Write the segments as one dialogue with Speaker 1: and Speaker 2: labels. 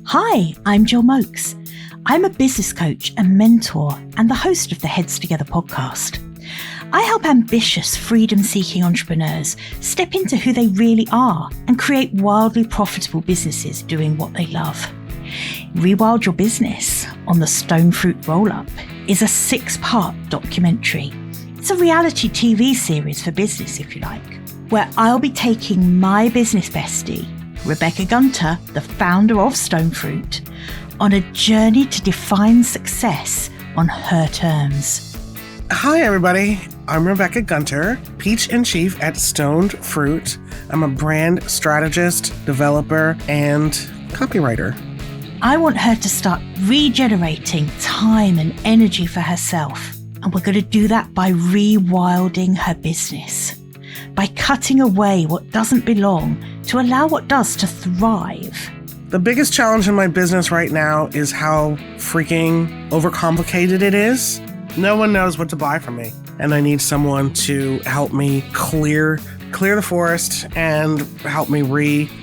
Speaker 1: Hi, I'm Gill Moakes. I'm a business coach and mentor and the host of the Heads Together podcast. I help ambitious, freedom-seeking entrepreneurs step into who they really are and create wildly profitable businesses doing what they love. Rewild Your Business on the Stone Fruit Roll-Up is a 6-part documentary. It's a reality TV series for business, if you like, where I'll be taking my business bestie, Rebecca Gunter, the founder of Stone Fruit, on a journey to define success on her terms.
Speaker 2: Hi, everybody. I'm Rebecca Gunter, Peach-in-Chief at Stoned Fruit. I'm a brand strategist, developer, and copywriter.
Speaker 1: I want her to start regenerating time and energy for herself. And we're going to do that by rewilding her business, by cutting away what doesn't belong to allow what does to thrive.
Speaker 2: The biggest challenge in my business right now is how freaking overcomplicated it is. No one knows what to buy from me, and I need someone to help me clear the forest and help me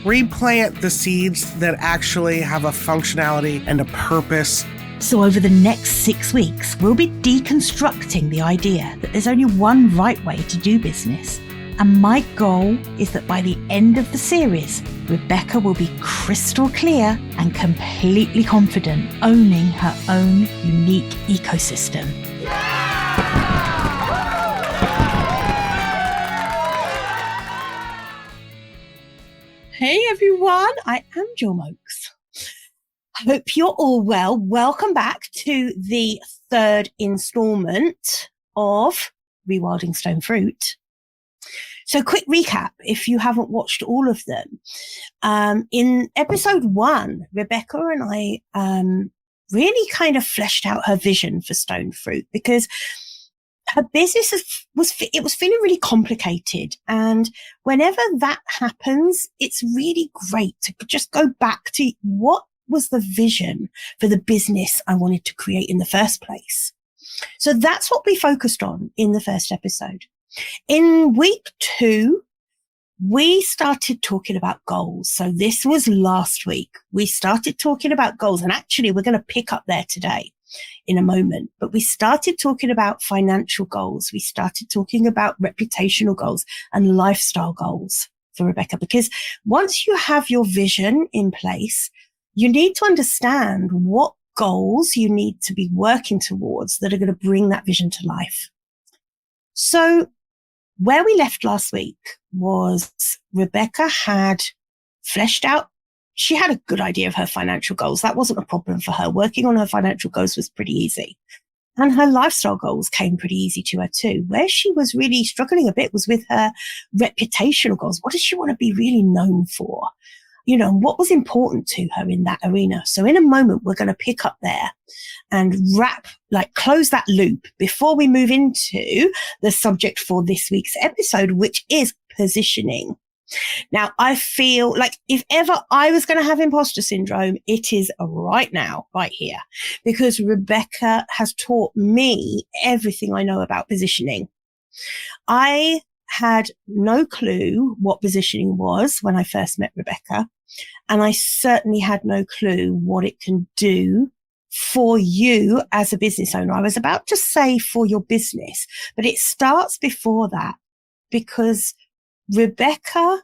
Speaker 2: replant the seeds that actually have a functionality and a purpose.
Speaker 1: So over the next 6 weeks, we'll be deconstructing the idea that there's only one right way to do business. And my goal is that by the end of the series, Rebecca will be crystal clear and completely confident, owning her own unique ecosystem. Hey everyone, I am Gill Moakes. I hope you're all well. Welcome back to the 3rd installment of Rewilding Stone Fruit. So quick recap, if you haven't watched all of them. In episode 1, Rebecca and I really kind of fleshed out her vision for Stone Fruit because her business was feeling really complicated. And whenever that happens, it's really great to just go back to what was the vision for the business I wanted to create in the first place. So that's what we focused on in the first episode. In week 2, we started talking about goals. So this was last week. We started talking about goals, and actually we're going to pick up there today in a moment. But we started talking about financial goals. We started talking about reputational goals and lifestyle goals for Rebecca, because once you have your vision in place, you need to understand what goals you need to be working towards that are going to bring that vision to life. So where we left last week was Rebecca had fleshed out. She had a good idea of her financial goals. That wasn't a problem for her. Working on her financial goals was pretty easy. And her lifestyle goals came pretty easy to her too. Where she was really struggling a bit was with her reputational goals. What does she want to be really known for? You know, what was important to her in that arena? So in a moment, we're going to pick up there and close that loop before we move into the subject for this week's episode, which is positioning. Now, I feel like if ever I was going to have imposter syndrome, it is right now, right here, because Rebecca has taught me everything I know about positioning. I had no clue what positioning was when I first met Rebecca, and I certainly had no clue what it can do for you as a business owner. I was about to say for your business, but it starts before that, because Rebecca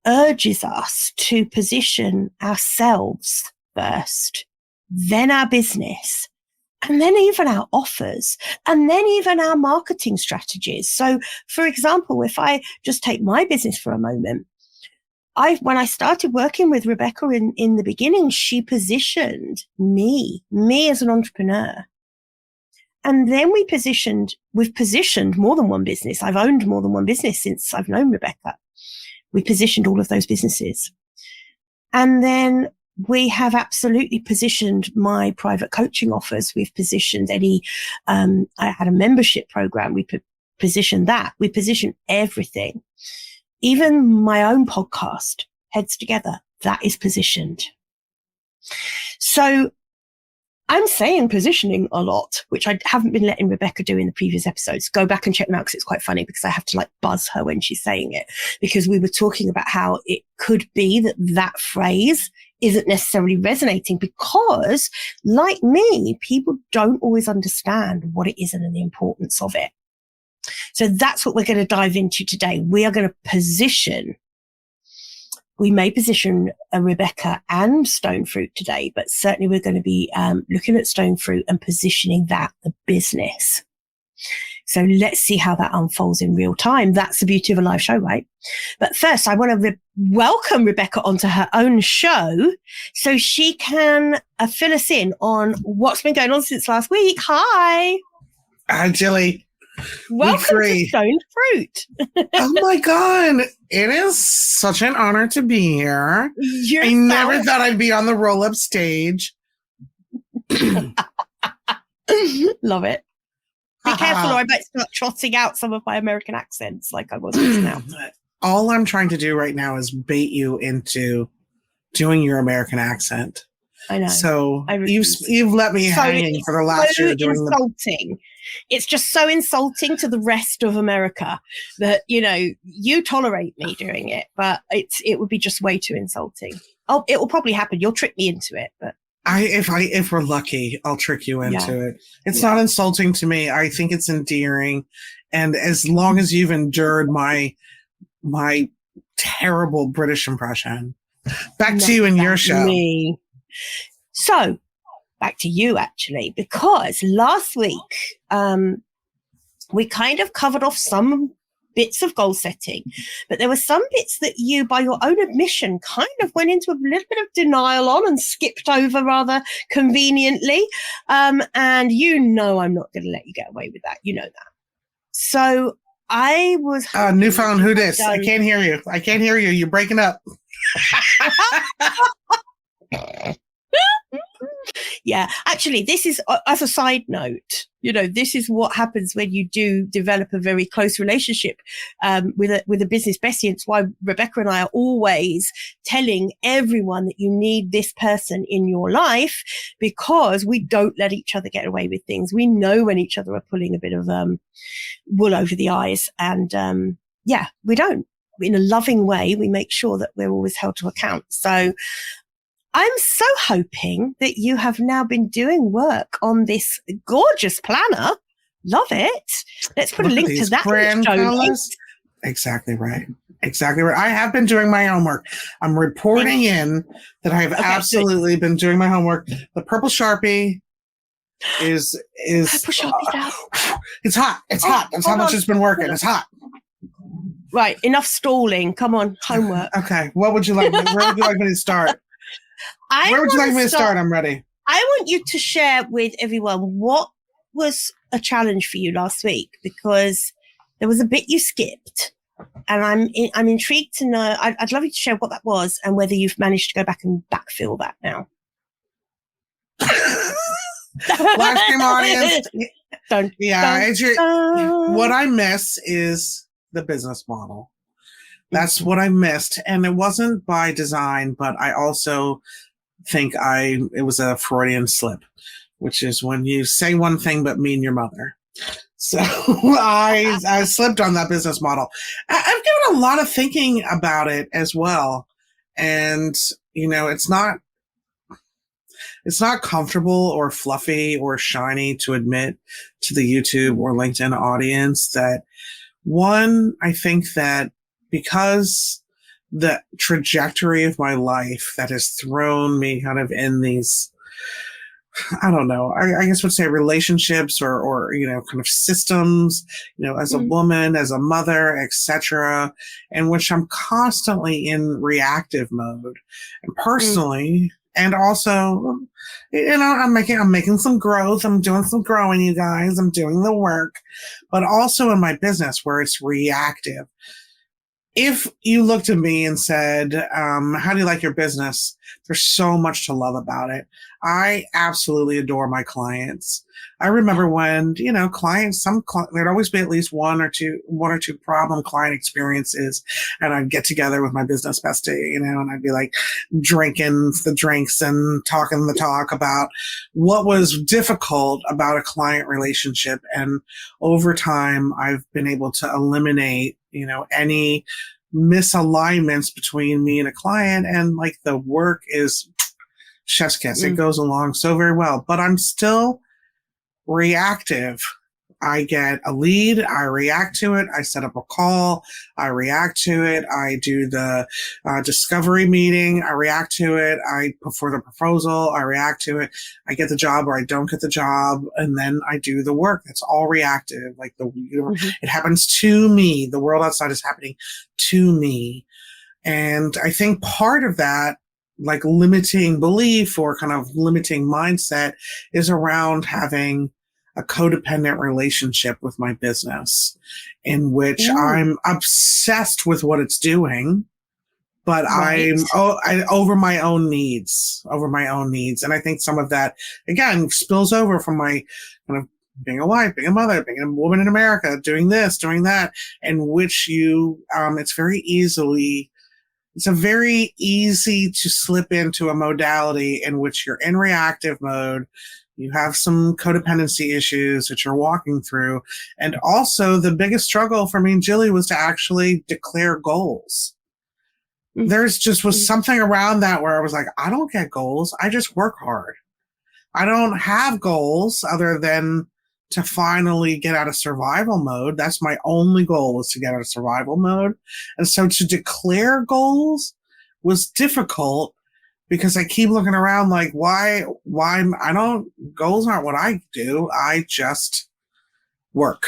Speaker 1: urges us to position ourselves first, then our business, and then even our offers, and then even our marketing strategies. So, for example, if I just take my business for a moment, when I started working with Rebecca in the beginning, she positioned me as an entrepreneur. And then we've positioned more than one business. I've owned more than one business since I've known Rebecca. We positioned all of those businesses. And then we have absolutely positioned my private coaching offers. We've positioned I had a membership program. We positioned that. We positioned everything. Even my own podcast, Heads Together, that is positioned. So I'm saying positioning a lot, which I haven't been letting Rebecca do in the previous episodes. Go back and check them out because it's quite funny because I have to like buzz her when she's saying it, because we were talking about how it could be that that phrase isn't necessarily resonating because, like me, people don't always understand what it is and the importance of it. So that's what we're going to dive into today. We are going to we may position a Rebecca and stone fruit today, but certainly we're going to be looking at stone fruit and positioning that, the business. So let's see how that unfolds in real time. That's the beauty of a live show, right? But first, I want to welcome Rebecca onto her own show so she can fill us in on what's been going on since last week. Hi.
Speaker 2: Hi, Jilly.
Speaker 1: Welcome to Stone Fruit.
Speaker 2: Oh my God. It is such an honor to be here. I never thought I'd be on the roll-up stage.
Speaker 1: Love it. Be careful or I might start trotting out some of my American accents like I was just now.
Speaker 2: All I'm trying to do right now is bait you into doing your American accent.
Speaker 1: I know.
Speaker 2: So you've let me hanging for the last year doing insulting.
Speaker 1: It's just so insulting to the rest of America that, you know, you tolerate me doing it, but it would be just way too insulting. Oh, it will probably happen. You'll trick me into it, but
Speaker 2: if we're lucky, I'll trick you into it. It's not insulting to me. I think it's endearing. And as long as you've endured my terrible British impression, back to you and your show.
Speaker 1: Me. So back to you, actually, because last week we kind of covered off some bits of goal setting, but there were some bits that you, by your own admission, kind of went into a little bit of denial on and skipped over rather conveniently. And you know I'm not going to let you get away with that. You know that. So I was...
Speaker 2: newfound who dis? I can't hear you. I can't hear you. You're breaking up.
Speaker 1: Yeah, actually, this is, as a side note, you know, this is what happens when you do develop a very close relationship with a business bestie. It's why Rebecca and I are always telling everyone that you need this person in your life, because we don't let each other get away with things. We know when each other are pulling a bit of wool over the eyes, and we don't. In a loving way, we make sure that we're always held to account. So I'm so hoping that you have now been doing work on this gorgeous planner. Love it. Let's put a link to that in the show notes.
Speaker 2: Exactly right. Exactly right. I have been doing my homework. I'm reporting in that I have absolutely been doing my homework. The purple Sharpie is purple Sharpie's out. It's hot. It's hot. That's how much it's been working. It's hot.
Speaker 1: Right. Enough stalling. Come on. Homework.
Speaker 2: Okay. What would you like? Where would you like me to start? Where would you like me to start? I'm ready.
Speaker 1: I want you to share with everyone what was a challenge for you last week, because there was a bit you skipped, and I'm intrigued to know. I'd love you to share what that was and whether you've managed to go back and backfill that now.
Speaker 2: Live stream audience. What I miss is the business model. That's what I missed. And it wasn't by design, but I also think it was a Freudian slip, which is when you say one thing but mean your mother. So I slipped on that business model. I've given a lot of thinking about it as well. And, you know, it's not comfortable or fluffy or shiny to admit to the YouTube or LinkedIn audience that, one, I think that because the trajectory of my life that has thrown me kind of in these, I don't know, I guess would say relationships or, you know, kind of systems, you know, as a woman, as a mother, etc., in which I'm constantly in reactive mode. And personally, and also, you know, I'm making some growth. I'm doing some growing, you guys. I'm doing the work, but also in my business where it's reactive. if you looked at me and said, how do you like your business? There's so much to love about it. I absolutely adore my clients. I remember when, clients, there'd always be at least one or two problem client experiences. And I'd get together with my business bestie, and I'd be like drinking the drinks and talking the talk about what was difficult about a client relationship. And over time, I've been able to eliminate, any misalignments between me and a client. And like the work is chef's kiss. It goes along so very well, but I'm still reactive. I get a lead, I react to it, I set up a call, I react to it, I do the discovery meeting, I react to it, I put forth a proposal, I react to it, I get the job or I don't get the job, and then I do the work. It's all reactive. Like it happens to me. The world outside is happening to me. And I think part of that, like limiting belief or kind of limiting mindset, is around having a codependent relationship with my business in which I'm obsessed with what it's doing, but I'm over my own needs. And I think some of that, again, spills over from my kind of being a wife, being a mother, being a woman in America, doing this, doing that, in which it's very easy to slip into a modality in which you're in reactive mode. You have some codependency issues that you're walking through. And also the biggest struggle for me and Jilly was to actually declare goals. There's just was something around that where I was like, I don't get goals. I just work hard. I don't have goals other than to finally get out of survival mode. That's my only goal, was to get out of survival mode. And so to declare goals was difficult, because I keep looking around like, why goals aren't what I do. I just work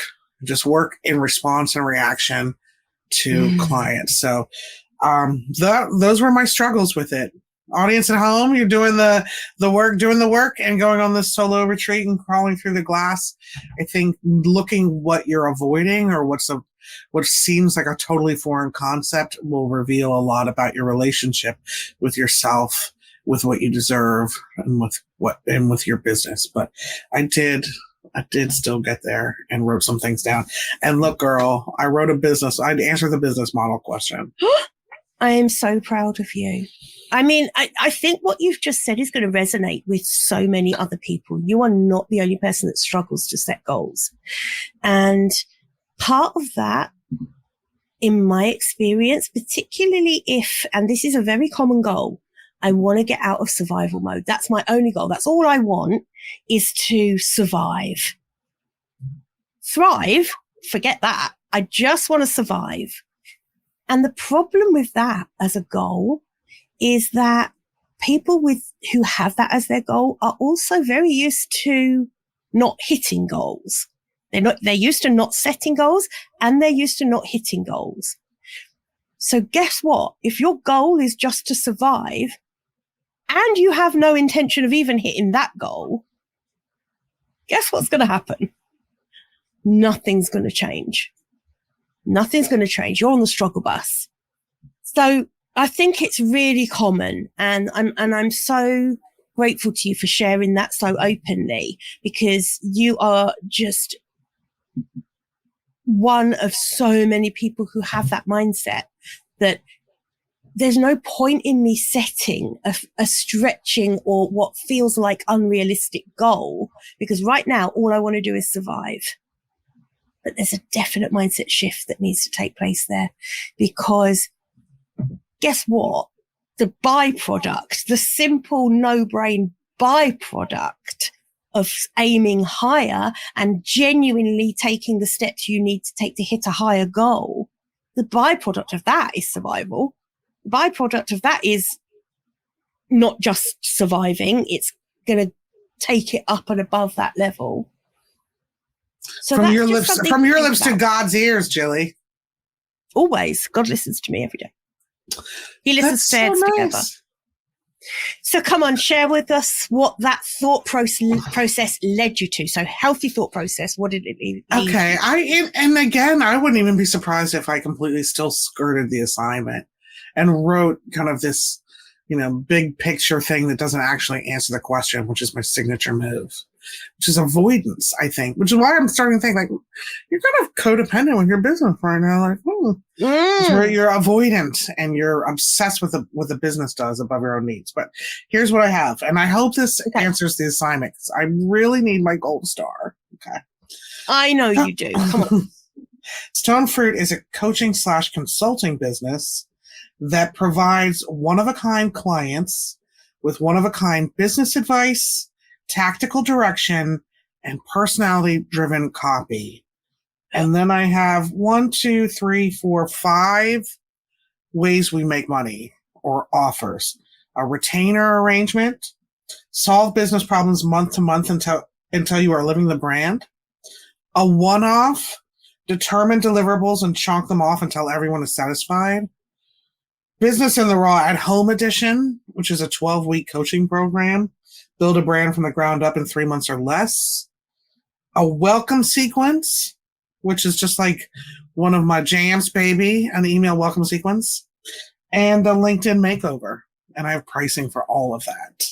Speaker 2: in response and reaction to clients. So, those were my struggles with it. Audience at home, you're doing the work and going on this solo retreat and crawling through the glass. I think looking what you're avoiding or what seems like a totally foreign concept will reveal a lot about your relationship with yourself, with what you deserve, and with your business. But I did still get there and wrote some things down. And look, girl, I answered the business model question.
Speaker 1: I am so proud of you. I mean, I think what you've just said is going to resonate with so many other people. You are not the only person that struggles to set goals. And part of that, in my experience, particularly and this is a very common goal, I want to get out of survival mode. That's my only goal. That's all I want, is to survive. Thrive, forget that. I just want to survive. And the problem with that as a goal is that people who have that as their goal are also very used to not hitting goals. They're used to not setting goals, and they're used to not hitting goals. So guess what? If your goal is just to survive and you have no intention of even hitting that goal, guess what's going to happen? Nothing's going to change. Nothing's going to change. You're on the struggle bus. So I think it's really common, and I'm so grateful to you for sharing that so openly, because you are just one of so many people who have that mindset that there's no point in me setting a stretching or what feels like unrealistic goal, because right now all I want to do is survive. But there's a definite mindset shift that needs to take place there, because guess what? The byproduct, the simple no-brain byproduct of aiming higher and genuinely taking the steps you need to take to hit a higher goal, the byproduct of that is survival. The byproduct of that is not just surviving, it's going to take it up and above that level. So
Speaker 2: from your lips to God's ears, Jilly.
Speaker 1: Always. God listens to me every day. He listens to us together. So come on, share with us what that thought process led you to. So healthy thought process, what did it lead
Speaker 2: Okay.
Speaker 1: you?
Speaker 2: And again, I wouldn't even be surprised if I completely still skirted the assignment and wrote kind of this, big picture thing that doesn't actually answer the question, which is my signature move, which is avoidance, I think, which is why I'm starting to think like, you're kind of codependent with your business right now. Like, you're avoidant and you're obsessed with what the business does above your own needs. But here's what I have. And I hope this answers the assignment because I really need my gold star. Okay.
Speaker 1: I know you do. Come on.
Speaker 2: Stone Fruit is a coaching/consulting business that provides one-of-a-kind clients with one-of-a-kind business advice, tactical direction, and personality-driven copy. And then I have 1, 2, 3, 4, 5 ways we make money or offers. A retainer arrangement, solve business problems month to month until you are living the brand. A one-off, determine deliverables and chunk them off until everyone is satisfied. Business in the Raw at Home Edition, which is a 12-week coaching program. Build a brand from the ground up in 3 months or less. A welcome sequence, which is just like one of my jams, baby, an email welcome sequence. And a LinkedIn makeover. And I have pricing for all of that.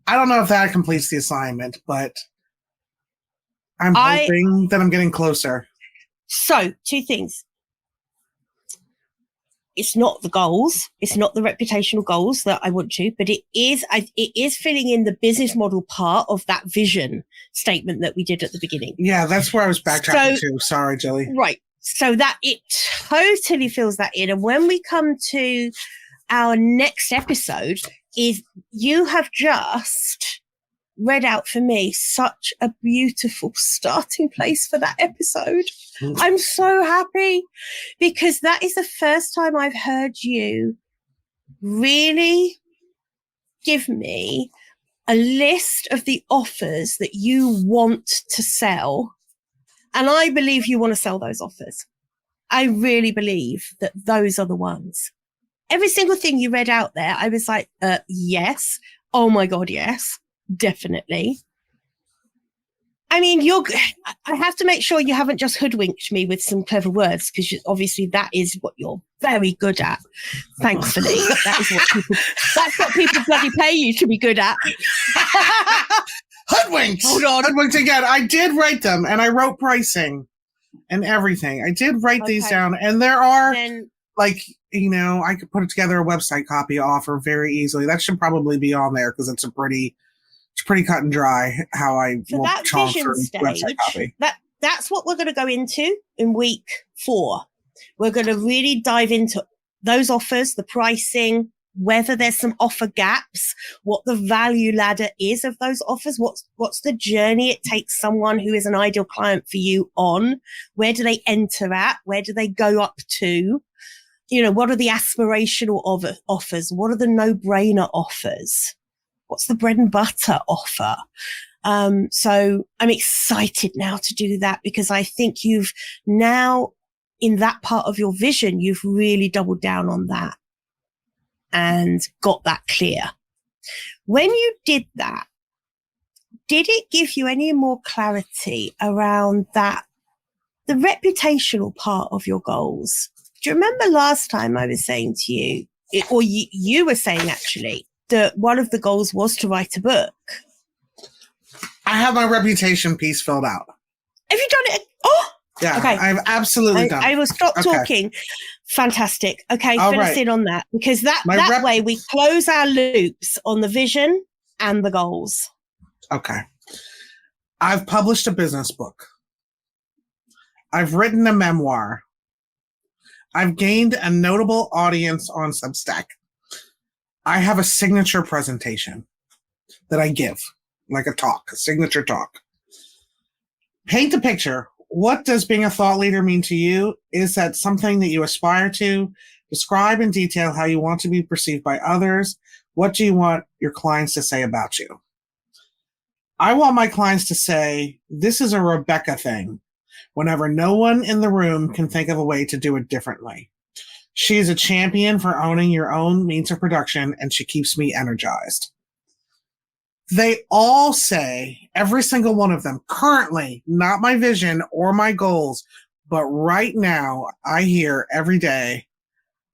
Speaker 2: I don't know if that completes the assignment, but I'm hoping that I'm getting closer.
Speaker 1: So, 2 things. It's not the goals. It's not the reputational goals that I want to, but it is filling in the business model part of that vision statement that we did at the beginning.
Speaker 2: Yeah, that's where I was backtracking to. Sorry, Jilly.
Speaker 1: Right. So that it totally fills that in. And when we come to our next episode, is you have just read out for me such a beautiful starting place for that episode. I'm so happy because that is the first time I've heard you really give me a list of the offers that you want to sell. And I believe you want to sell those offers. I really believe that those are the ones. Every single thing you read out there, I was like, yes. Oh my God, yes. Definitely. I mean, I have to make sure you haven't just hoodwinked me with some clever words because obviously that is what you're very good at. Thankfully, that's what people bloody pay you to be good at.
Speaker 2: Hoodwinked.
Speaker 1: Hold on.
Speaker 2: Hoodwinked again. I did write them and I wrote pricing and everything. I did write these down and there are I could put together a website copy offer very easily. That should probably be on there because it's pretty cut and dry how I
Speaker 1: will chomp through website copy. That's what we're going to go into in week 4. We're going to really dive into those offers, the pricing, whether there's some offer gaps, what the value ladder is of those offers, what's the journey it takes someone who is an ideal client for you on, where do they enter at, where do they go up to, what are the aspirational offers, what are the no-brainer offers, what's the bread and butter offer. So I'm excited now to do that because I think you've now, in that part of your vision, you've really doubled down on that and got that clear. When you did that, did it give you any more clarity around that, the reputational part of your goals? Do you remember last time I was saying to you, or you were saying actually, that one of the goals was to write a book?
Speaker 2: I have my reputation piece filled out.
Speaker 1: Have you done it? Oh,
Speaker 2: yeah.
Speaker 1: Okay.
Speaker 2: I've absolutely done it.
Speaker 1: I will stop talking. Fantastic. Okay, fill us in on that because that way we close our loops on the vision and the goals.
Speaker 2: Okay. I've published a business book. I've written a memoir. I've gained a notable audience on Substack. I have a signature presentation that I give, like a signature talk. Paint the picture. What does being a thought leader mean to you? Is that something that you aspire to? Describe in detail how you want to be perceived by others. What do you want your clients to say about you? I want my clients to say, this is a Rebecca thing, whenever no one in the room can think of a way to do it differently. She's a champion for owning your own means of production, and she keeps me energized. They all say, every single one of them, currently, not my vision or my goals, but right now, I hear every day,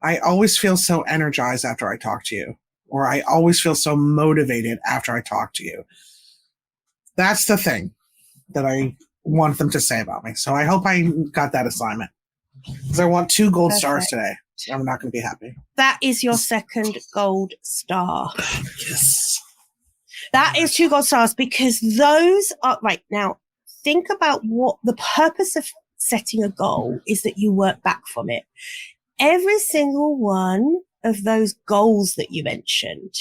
Speaker 2: I always feel so energized after I talk to you, or I always feel so motivated after I talk to you. That's the thing that I want them to say about me. So I hope I got that assignment, because I want 2 gold stars today. I'm not going to be happy.
Speaker 1: That is your second gold star.
Speaker 2: Yes.
Speaker 1: That is 2 gold stars, because those are right now. Think about what the purpose of setting a goal is, that you work back from it. Every single one of those goals that you mentioned.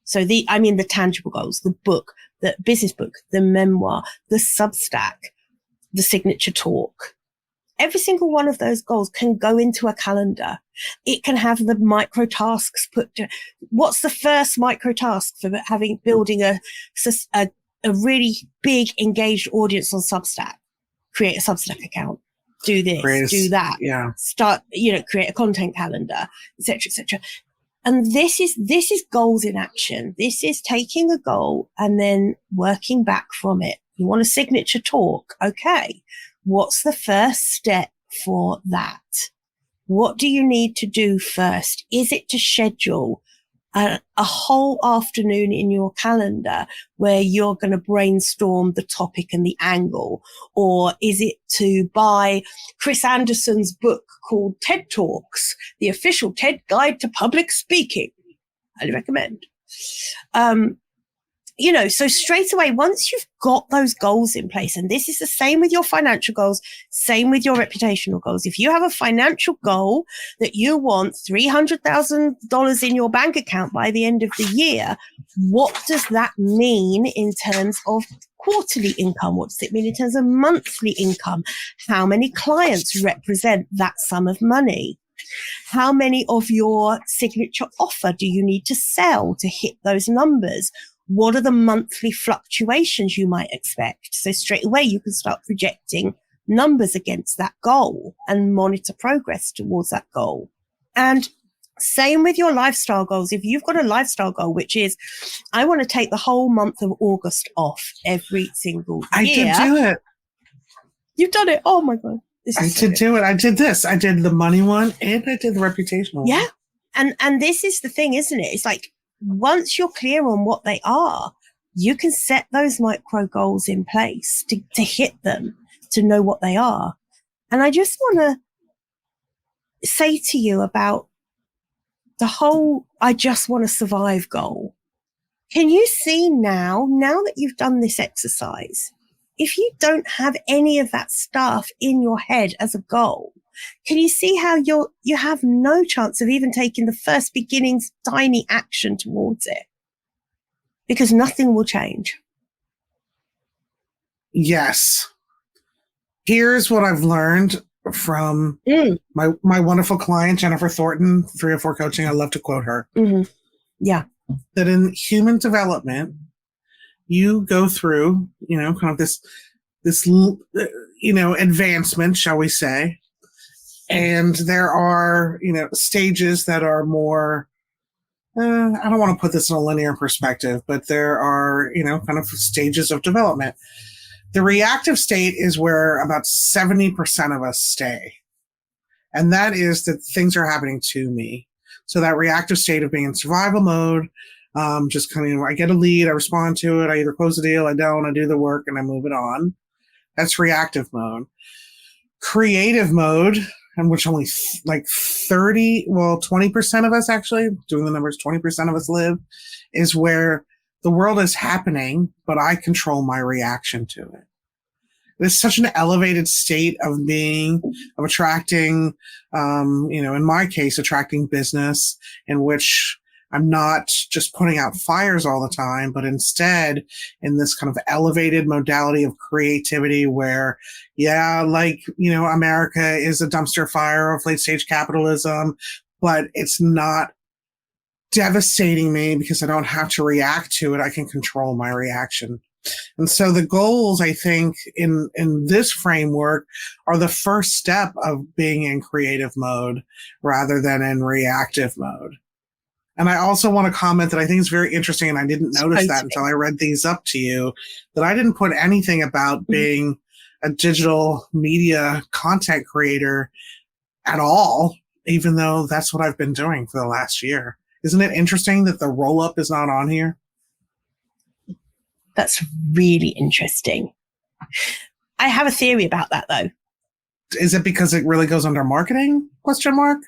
Speaker 1: So the tangible goals, the book, the business book, the memoir, the Substack, the signature talk. Every single one of those goals can go into a calendar. It can have the micro tasks put to, what's the first micro task for building a really big engaged audience on Substack? Create a Substack account. Do this, do that.
Speaker 2: Yeah.
Speaker 1: Start, create a content calendar, etc., etc. And this is goals in action. This is taking a goal and then working back from it. You want a signature talk? Okay. What's the first step for that? What do you need to do first? Is it to schedule a whole afternoon in your calendar where you're going to brainstorm the topic and the angle? Or is it to buy Chris Anderson's book called TED Talks, the official TED Guide to Public Speaking? Highly recommend. So straight away, once you've got those goals in place, and this is the same with your financial goals, same with your reputational goals. If you have a financial goal that you want $300,000 in your bank account by the end of the year, what does that mean in terms of quarterly income? What does it mean in terms of monthly income? How many clients represent that sum of money? How many of your signature offer do you need to sell to hit those numbers? What are the monthly fluctuations you might expect? So straight away, you can start projecting numbers against that goal and monitor progress towards that goal. And same with your lifestyle goals. If you've got a lifestyle goal, which is, I want to take the whole month of August off every single year.
Speaker 2: I did do it.
Speaker 1: You've done it. Oh my God.
Speaker 2: I did do it. I did this. I did the money one and I did the reputational one.
Speaker 1: Yeah. And this is the thing, isn't it? It's like, once you're clear on what they are, you can set those micro goals in place to hit them, to know what they are. And I just want to say to you about the whole, I just want to survive goal. Can you see now that you've done this exercise, if you don't have any of that stuff in your head as a goal, can you see how you have no chance of even taking the first beginning tiny action towards it? Because nothing will change.
Speaker 2: Yes. Here's what I've learned from my wonderful client, Jennifer Thornton, 304 Coaching. I love to quote her.
Speaker 1: Mm-hmm. Yeah.
Speaker 2: That in human development, you go through, kind of this, advancement, shall we say. And there are, stages that are more, I don't want to put this in a linear perspective, but there are, kind of stages of development. The reactive state is where about 70% of us stay. And that is that things are happening to me. So that reactive state of being in survival mode, just kind of, I get a lead, I respond to it, I either close the deal, I don't, I do the work, and I move it on. That's reactive mode. Creative mode, in which only 20% of us, actually, doing the numbers, 20% of us live, is where the world is happening, but I control my reaction to it. It's such an elevated state of attracting, in my case, attracting business, in which I'm not just putting out fires all the time, but instead in this kind of elevated modality of creativity where, America is a dumpster fire of late stage capitalism, but it's not devastating me because I don't have to react to it. I can control my reaction And so the goals, I think, in this framework are the first step of being in creative mode rather than in reactive mode. And I also want to comment that I think it's very interesting, and I didn't notice that until I read these up to you, that I didn't put anything about being a digital media content creator at all, even though that's what I've been doing for the last year. Isn't it interesting that the roll-up is not on here?
Speaker 1: That's really interesting. I have a theory about that, though.
Speaker 2: Is it because it really goes under marketing? Question mark.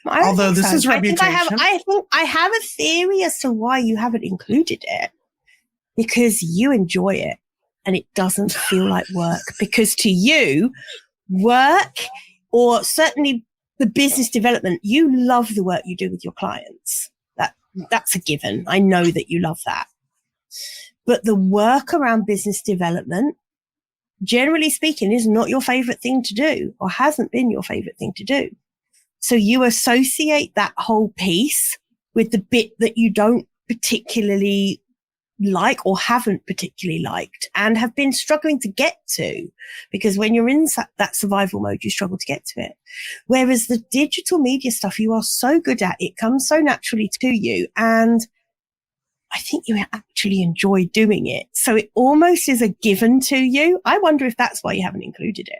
Speaker 2: Although this is reputation.
Speaker 1: I think I have a theory as to why you haven't included it. Because you enjoy it and it doesn't feel like work. Because to you, work, or certainly the business development, you love the work you do with your clients. That's a given. I know that you love that. But the work around business development, generally speaking, is not your favorite thing to do, or hasn't been your favorite thing to do. So you associate that whole piece with the bit that you don't particularly like or haven't particularly liked and have been struggling to get to, because when you're in that survival mode, you struggle to get to it. Whereas the digital media stuff, you are so good at, it comes so naturally to you. And I think you actually enjoy doing it. So it almost is a given to you. I wonder if that's why you haven't included it.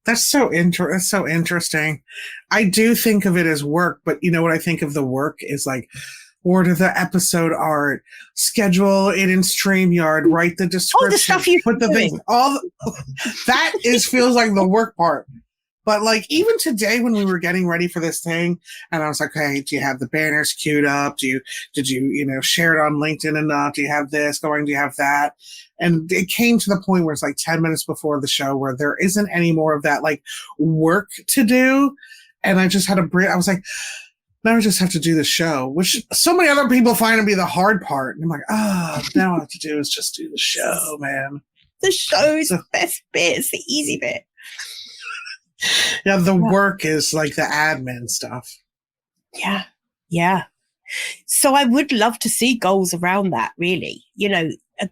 Speaker 2: That's so interesting. I do think of it as work, but you know what I think of the work is like, order the episode art, schedule it in StreamYard, write the description,
Speaker 1: all the stuff you
Speaker 2: put the things, that feels like the work part. But like even today when we were getting ready for this thing, and I was like, hey, do you have the banners queued up? Did you share it on LinkedIn enough? Do you have this going? Do you have that? And it came to the point where it's like 10 minutes before the show where there isn't any more of that like work to do. And I just had I was like, now I just have to do the show, which so many other people find to be the hard part. And I'm like, now all I have to do is just do the show, man.
Speaker 1: The show is the best bit. It's the easy bit.
Speaker 2: Yeah, the work is like the admin stuff.
Speaker 1: Yeah, yeah. So I would love to see goals around that, really.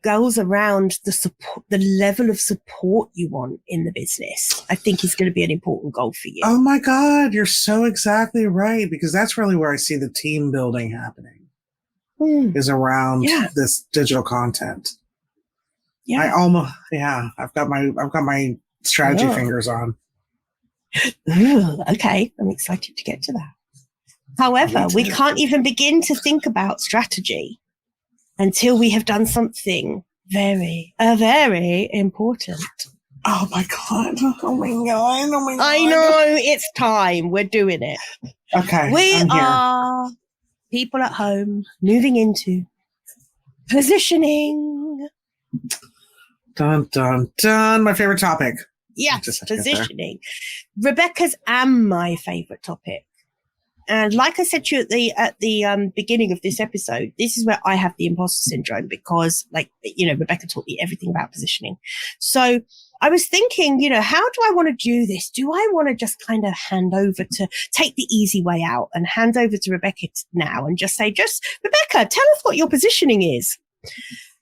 Speaker 1: Goals around the support, the level of support you want in the business, I think is going to be an important goal for you.
Speaker 2: Oh my God, you're so exactly right. Because that's really where I see the team building happening is around this digital content. Yeah. I've got my strategy fingers on.
Speaker 1: Ooh, okay. I'm excited to get to that. However, we can't even begin to think about strategy until we have done something very, very important.
Speaker 2: Oh my God. Oh my God.
Speaker 1: I know, it's time. We're doing it.
Speaker 2: Okay.
Speaker 1: We are people at home moving into positioning.
Speaker 2: Dun, dun, dun. My favorite topic.
Speaker 1: Yes, positioning. Rebecca's and my favorite topic. And like I said to you at the beginning of this episode, this is where I have the imposter syndrome because, Rebecca taught me everything about positioning. So I was thinking, how do I want to do this? Do I want to just kind of take the easy way out and hand over to Rebecca now and just say, Rebecca, tell us what your positioning is.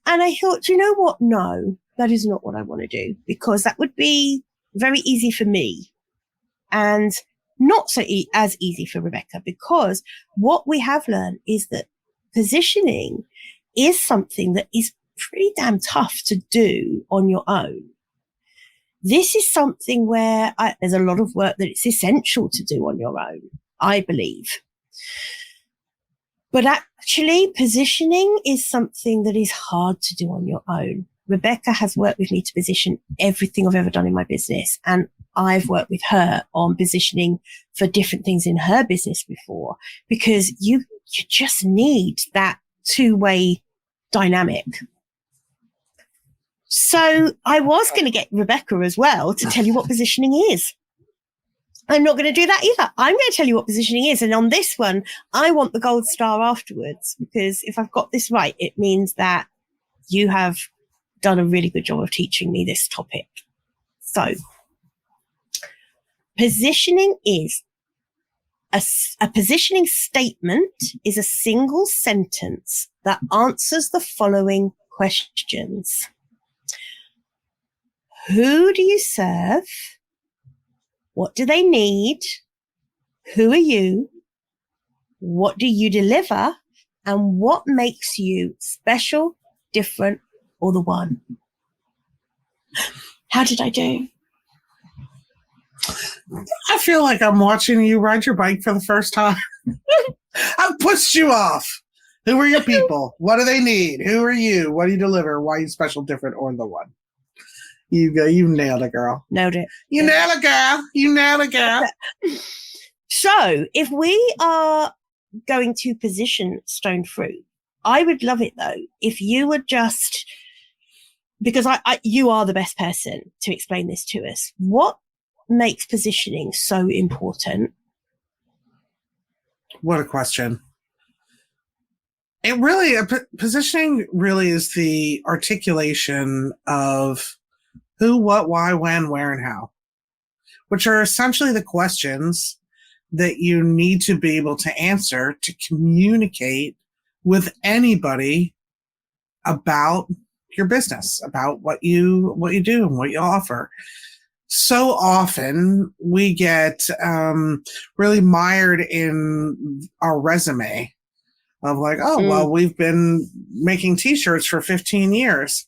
Speaker 1: And I thought, you know what? No, that is not what I want to do, because that would be very easy for me and not so as easy for Rebecca, because what we have learned is that positioning is something that is pretty damn tough to do on your own. This is something where there's a lot of work that it's essential to do on your own, I believe. But actually, positioning is something that is hard to do on your own. Rebecca has worked with me to position everything I've ever done in my business. And I've worked with her on positioning for different things in her business before, because you just need that two-way dynamic. So I was going to get Rebecca as well to tell you what positioning is. I'm not going to do that either. I'm going to tell you what positioning is. And on this one, I want the gold star afterwards, because if I've got this right, it means that you have done a really good job of teaching me this topic. So positioning is a positioning statement is a single sentence that answers the following questions. Who do you serve? What do they need? Who are you? What do you deliver? And what makes you special, different, or the one? How did I do?
Speaker 2: I feel like I'm watching you ride your bike for the first time. I've pushed you off. Who are your people? What do they need? Who are you? What do you deliver? Why are you special, different, or the one? You nailed it, girl.
Speaker 1: Nailed it.
Speaker 2: You nailed it, girl. You nailed it, girl.
Speaker 1: So if we are going to position stone fruit, I would love it though if you would just, because you are the best person to explain this to us. What makes positioning so important?
Speaker 2: What a question. It really, positioning really is the articulation of who, what, why, when, where, and how, which are essentially the questions that you need to be able to answer to communicate with anybody about your business, about what you do and what you offer. So often we get really mired in our resume of like, oh, well, we've been making t-shirts for 15 years.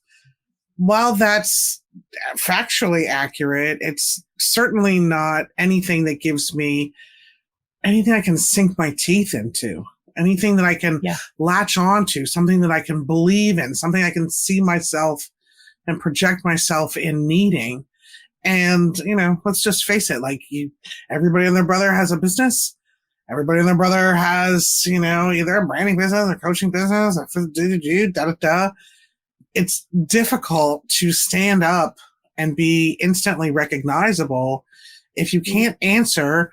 Speaker 2: While that's factually accurate, it's certainly not anything that gives me anything I can sink my teeth into, anything that I can latch onto, something that I can believe in, something I can see myself and project myself in needing. And, let's just face it, like everybody and their brother has a business. Everybody and their brother has, either a branding business, a coaching business, It's difficult to stand up and be instantly recognizable if you can't answer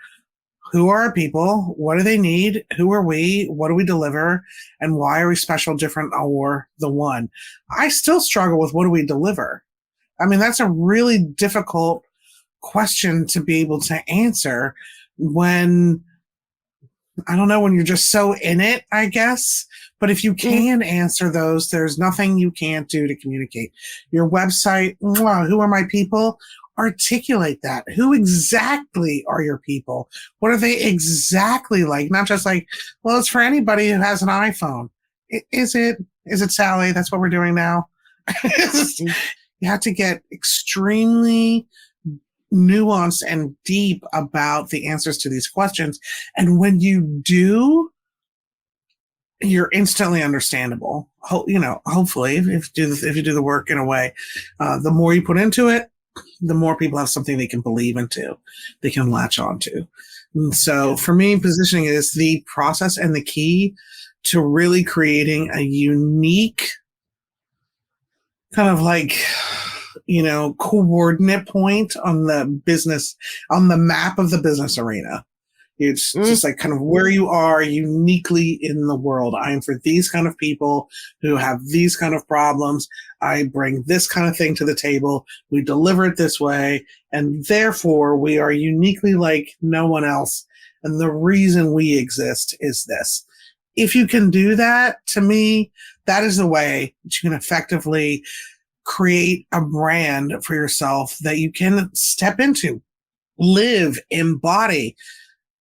Speaker 2: who are our people, what do they need, who are we, what do we deliver, and why are we special, different, or the one. I still struggle with what do we deliver. I mean, that's a really difficult question to be able to answer when, I don't know, when you're just so in it, I guess. But if you can answer those, there's nothing you can't do to communicate. Your website, who are my people? Articulate that. Who exactly are your people? What are they exactly like? Not just like, well, it's for anybody who has an iPhone. Is it Sally? That's what we're doing now. You have to get extremely nuanced and deep about the answers to these questions. And when you do, you're instantly understandable. Hopefully, if you do the work in a way, the more you put into it, the more people have something they can believe into, they can latch onto. And so for me, positioning is the process and the key to really creating a unique kind of like, coordinate point on the map of the business arena. It's just like kind of where you are uniquely in the world. I am for these kind of people who have these kind of problems. I bring this kind of thing to the table. We deliver it this way. And therefore, we are uniquely like no one else. And the reason we exist is this. If you can do that, to me, that is the way that you can effectively create a brand for yourself that you can step into, live, embody.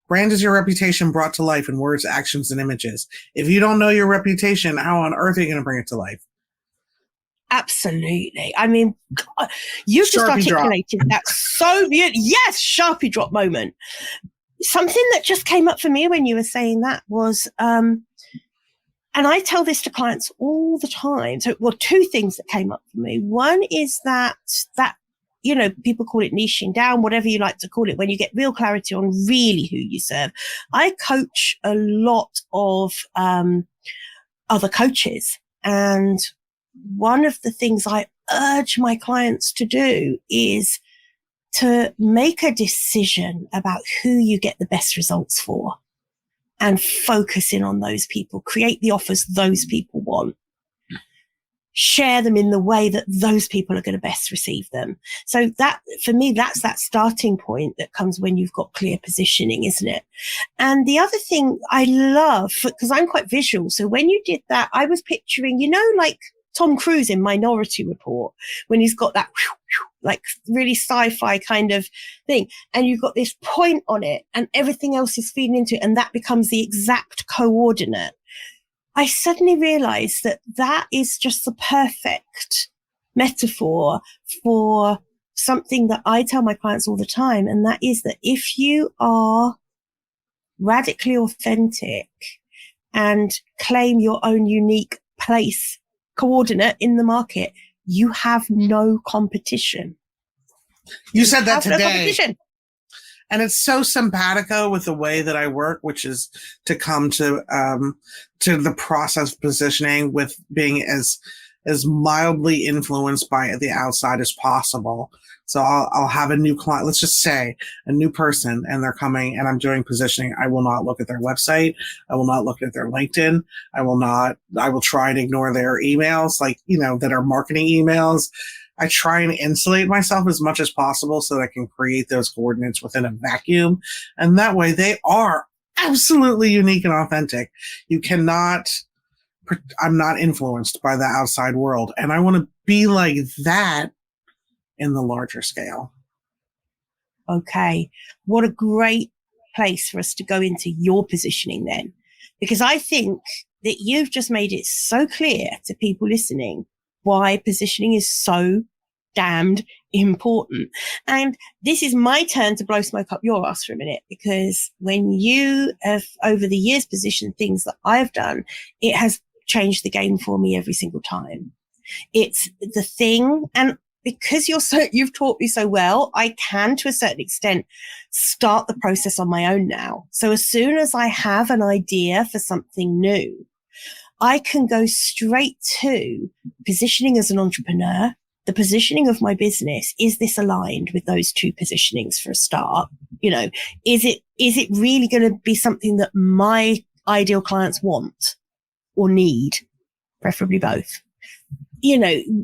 Speaker 2: Brand is your reputation brought to life in words, actions, and images. If you don't know your reputation, how on earth are you going to bring it to life?
Speaker 1: Absolutely. I mean, you just articulated that so beautifully. Yes, Sharpie drop moment. Something that just came up for me when you were saying that was, and I tell this to clients all the time. So, two things that came up for me. One is that people call it niching down, whatever you like to call it, when you get real clarity on really who you serve. I coach a lot of other coaches. And one of the things I urge my clients to do is to make a decision about who you get the best results for and focus in on those people, create the offers those people want. Share them in the way that those people are going to best receive them. So that, for me, that's that starting point that comes when you've got clear positioning, isn't it? And the other thing I love, because I'm quite visual. So when you did that, I was picturing, like Tom Cruise in Minority Report, when he's got that like really sci-fi kind of thing, and you've got this point on it and everything else is feeding into it, and that becomes the exact coordinate. I suddenly realized that that is just the perfect metaphor for something that I tell my clients all the time. And that is that if you are radically authentic and claim your own unique place, coordinate in the market, you have no competition.
Speaker 2: You said that today.
Speaker 1: No competition.
Speaker 2: And it's so simpatico with the way that I work, which is to come to the process of positioning with being as mildly influenced by the outside as possible. So I'll have a new client, let's just say a new person, and they're coming and I'm doing positioning. I will not look at their website. I will not look at their LinkedIn. I will try and ignore their emails, like, that are marketing emails. I try and insulate myself as much as possible so that I can create those coordinates within a vacuum. And that way they are absolutely unique and authentic. I'm not influenced by the outside world. And I want to be like that in the larger scale.
Speaker 1: Okay. What a great place for us to go into your positioning then, because I think that you've just made it so clear to people listening why positioning is so damned important. And this is my turn to blow smoke up your ass for a minute, because when you have over the years positioned things that I've done, it has changed the game for me every single time. It's the thing. And because you've taught me so well, I can to a certain extent start the process on my own now. So as soon as I have an idea for something new, I can go straight to positioning as an entrepreneur, the positioning of my business. Is this aligned with those two positionings for a start? Is it really going to be something that my ideal clients want or need? Preferably both.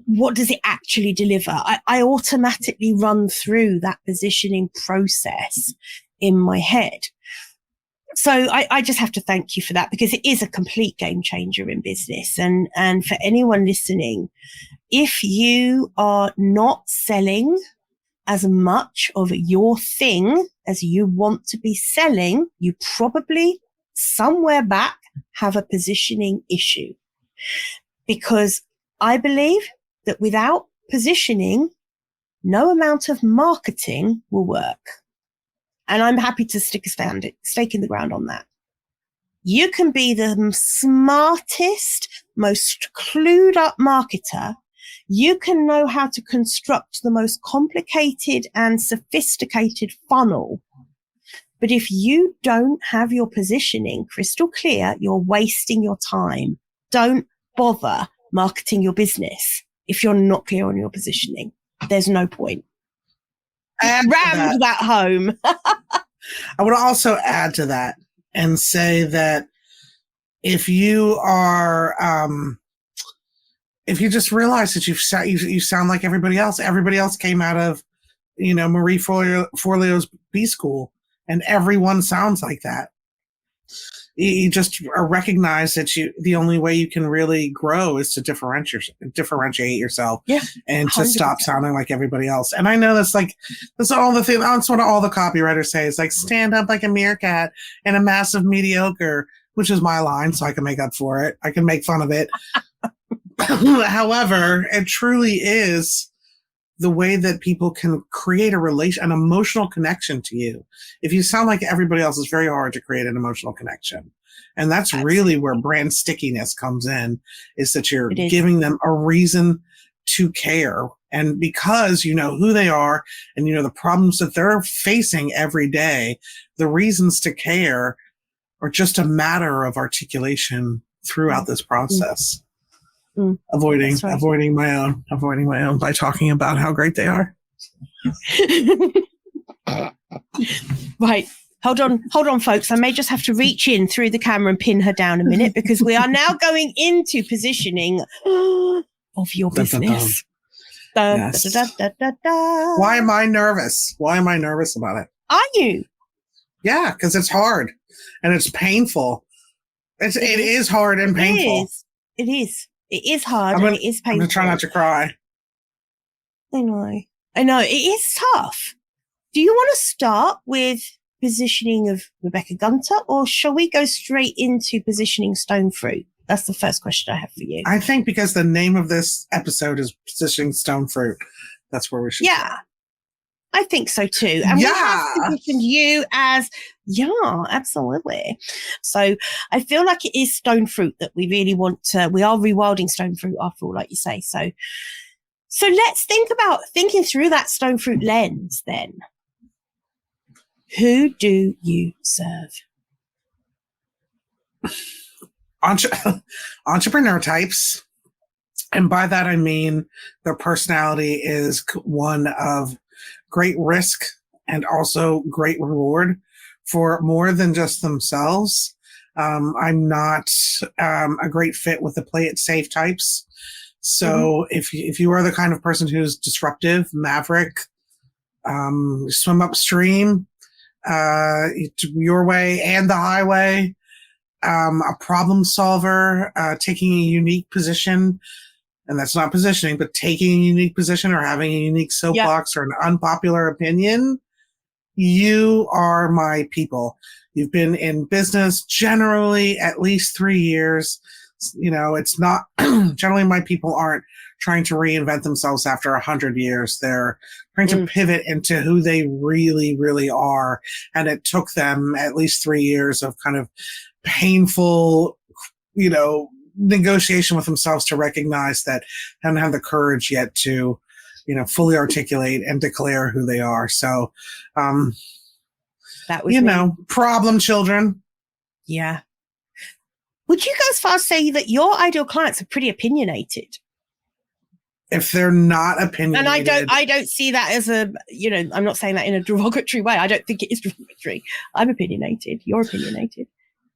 Speaker 1: What does it actually deliver? I automatically run through that positioning process in my head. So I just have to thank you for that, because it is a complete game changer in business. And for anyone listening, if you are not selling as much of your thing as you want to be selling, you probably somewhere back have a positioning issue. Because I believe that without positioning, no amount of marketing will work. And I'm happy to stick a stake in the ground on that. You can be the smartest, most clued up marketer. You can know how to construct the most complicated and sophisticated funnel. But if you don't have your positioning crystal clear, you're wasting your time. Don't bother marketing your business if you're not clear on your positioning. There's no point. Rammed that home.
Speaker 2: I would also add to that and say that if you are, if you just realize that you sound like everybody else came out of, Marie Forleo's B School, and everyone sounds like that. You just recognize that the only way you can really grow is to differentiate yourself, and 100%. To stop sounding like everybody else. And I know that's all the thing. That's what all the copywriters say. It's like, stand up like a meerkat and a massive mediocre, which is my line, so I can make up for it. I can make fun of it. However, it truly is the way that people can create an emotional connection to you. If you sound like everybody else, it's very hard to create an emotional connection. And that's really where brand stickiness comes in, is that you're giving them a reason to care. And because you know who they are and you know the problems that they're facing every day, the reasons to care are just a matter of articulation throughout this process. Avoiding my own by talking about how great they are.
Speaker 1: Right. Hold on, folks. I may just have to reach in through the camera and pin her down a minute, because we are now going into positioning of your business.
Speaker 2: Yes. Why am I nervous? Why am I nervous about it?
Speaker 1: Are you?
Speaker 2: Yeah, because it's hard and it's painful. It is hard and painful.
Speaker 1: It is. It is hard and it is painful.
Speaker 2: I'm going to try not to cry.
Speaker 1: I know. It is tough. Do you want to start with positioning of Rebecca Gunter, or shall we go straight into positioning Stone Fruit? That's the first question I have for you.
Speaker 2: I think because the name of this episode is Positioning Stone Fruit, that's where we should start.
Speaker 1: I think so too. And we have positioned you as, absolutely. So I feel like it is Stone Fruit that we really want to, we are rewilding Stone Fruit after all, like you say. So let's thinking through that Stone Fruit lens then. Who do you serve?
Speaker 2: Entrepreneur types. And by that, I mean their personality is one of great risk and also great reward for more than just themselves. I'm not a great fit with the play it safe types. So if you are the kind of person who's disruptive, maverick, swim upstream, your way and the highway, a problem solver, taking a unique position, and that's not positioning, but taking a unique position or having a unique soapbox or an unpopular opinion, you are my people. You've been in business generally at least 3 years. It's not generally my people aren't trying to reinvent themselves after 100 years. They're trying to pivot into who they really, really are. And it took them at least 3 years of kind of painful, negotiation with themselves to recognize that they don't have the courage yet to, fully articulate and declare who they are. So,
Speaker 1: that was
Speaker 2: problem children.
Speaker 1: Yeah. Would you go as far as say that your ideal clients are pretty opinionated?
Speaker 2: If they're not opinionated.
Speaker 1: And I don't see that as I'm not saying that in a derogatory way. I don't think it is derogatory. I'm opinionated. You're opinionated.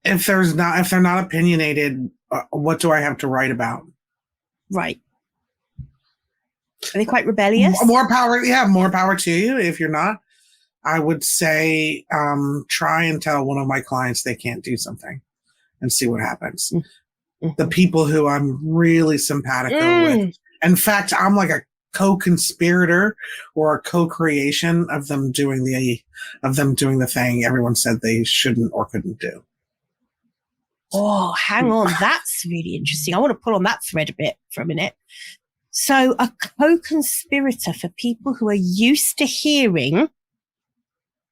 Speaker 2: If they're not opinionated, what do I have to write about?
Speaker 1: Right. Are they quite rebellious?
Speaker 2: More power. Yeah, more power to you. If you're not, I would say try and tell one of my clients they can't do something and see what happens. Mm-hmm. The people who I'm really simpatico with. In fact, I'm like a co-conspirator or a co-creation of them doing the thing everyone said they shouldn't or couldn't do.
Speaker 1: Oh, hang on. That's really interesting. I want to pull on that thread a bit for a minute. So a co-conspirator for people who are used to hearing